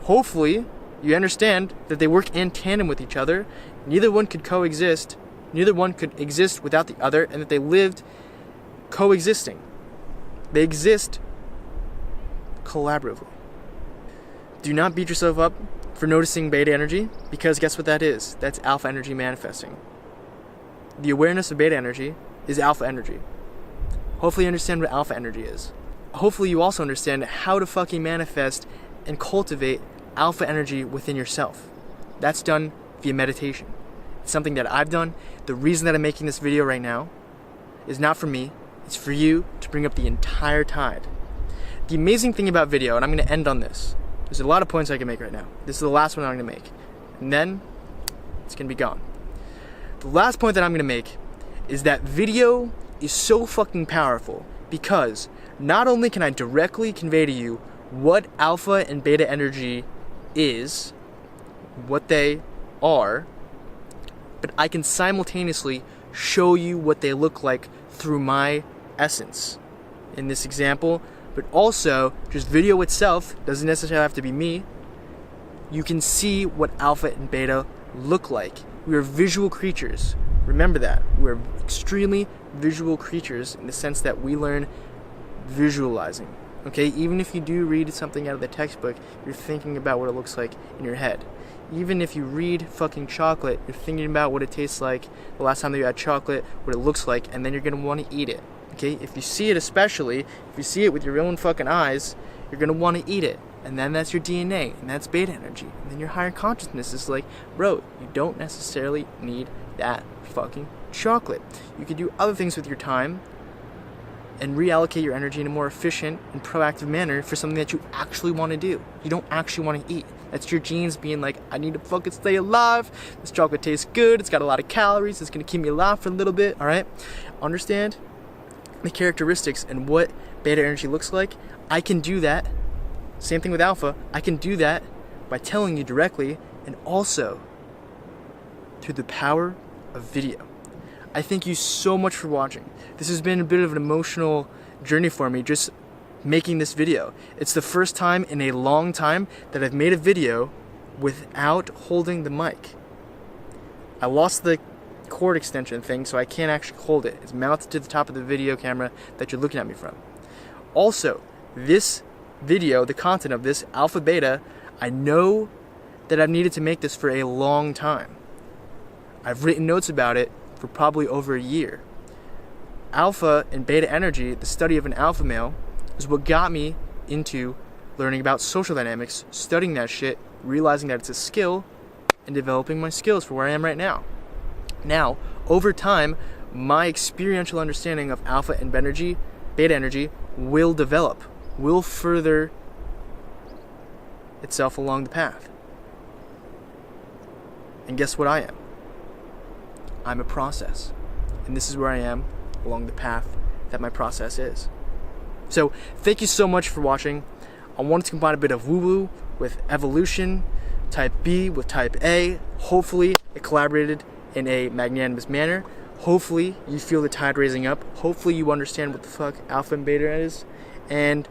Hopefully, you understand that they work in tandem with each other. Neither one could coexist. Neither one could exist without the other, and that they lived coexisting. They exist collaboratively. Do not beat yourself up for noticing beta energy, because guess what that is? That's alpha energy manifesting. The awareness of beta energy is alpha energy. Hopefully you understand what alpha energy is. Hopefully you also understand how to fucking manifest and cultivate alpha energy within yourself. That's done via meditation. It's something that I've done. The reason that I'm making this video right now is not for me. It's for you to bring up the entire tide. The amazing thing about video, and I'm going to end on this. There's a lot of points I can make right now. This is the last one I'm going to make. And then, it's going to be gone. The last point that I'm going to make is that video is so fucking powerful because not only can I directly convey to you what alpha and beta energy is, what they are, but I can simultaneously show you what they look like through my essence in this example, but also just video itself doesn't necessarily have to be me. You can see what alpha and beta look like. We are visual creatures. Remember that. We're extremely visual creatures in the sense that we learn visualizing. Okay, even if you do read something out of the textbook, you're thinking about what it looks like in your head. Even if you read fucking chocolate, you're thinking about what it tastes like the last time that you had chocolate, what it looks like, and then you're gonna want to eat it. Okay, if you see it, especially if you see it with your own fucking eyes, you're gonna want to eat it, and then that's your DNA, and that's beta energy, and then your higher consciousness is like, bro, you don't necessarily need that fucking chocolate. You can do other things with your time and reallocate your energy in a more efficient and proactive manner for something that you actually want to do. You don't actually want to eat. That's your genes being like, I need to fucking stay alive. This chocolate tastes good. It's got a lot of calories. It's gonna keep me alive for a little bit. All right. Understand the characteristics and what beta energy looks like. I can do that. Same thing with alpha. I can do that by telling you directly, and also through the power of video. I thank you so much for watching. This has been a bit of an emotional journey for me, just making this video. It's the first time in a long time that I've made a video without holding the mic. I lost the cord extension thing, so I can't actually hold it. It's mounted to the top of the video camera that you're looking at me from. Also, this video, the content of this alpha beta, I know that I've needed to make this for a long time. I've written notes about it for probably over a year. Alpha and beta energy, the study of an alpha male, is what got me into learning about social dynamics, studying that shit, realizing that it's a skill, and developing my skills for where I am right now. Now, over time, my experiential understanding of alpha and beta energy will develop, will further itself along the path. And guess what I am? I'm a process. And this is where I am along the path that my process is. So, thank you so much for watching. I wanted to combine a bit of woo-woo with evolution, type B with type A. Hopefully, it collaborated in a magnanimous manner. Hopefully, you feel the tide raising up. Hopefully, you understand what the fuck alpha and beta is. And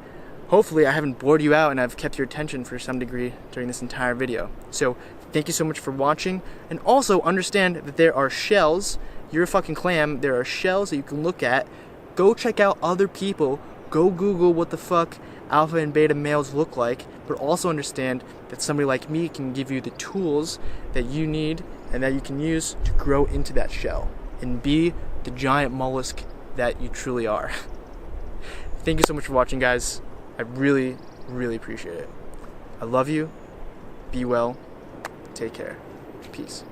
hopefully, I haven't bored you out and I've kept your attention for some degree during this entire video. So, thank you so much for watching. And also, understand that there are shells. You're a fucking clam. There are shells that you can look at. Go check out other people. Go Google what the fuck alpha and beta males look like. But also understand that somebody like me can give you the tools that you need and that you can use to grow into that shell and be the giant mollusk that you truly are. Thank you so much for watching, guys. I really, really appreciate it. I love you. Be well. Take care. Peace.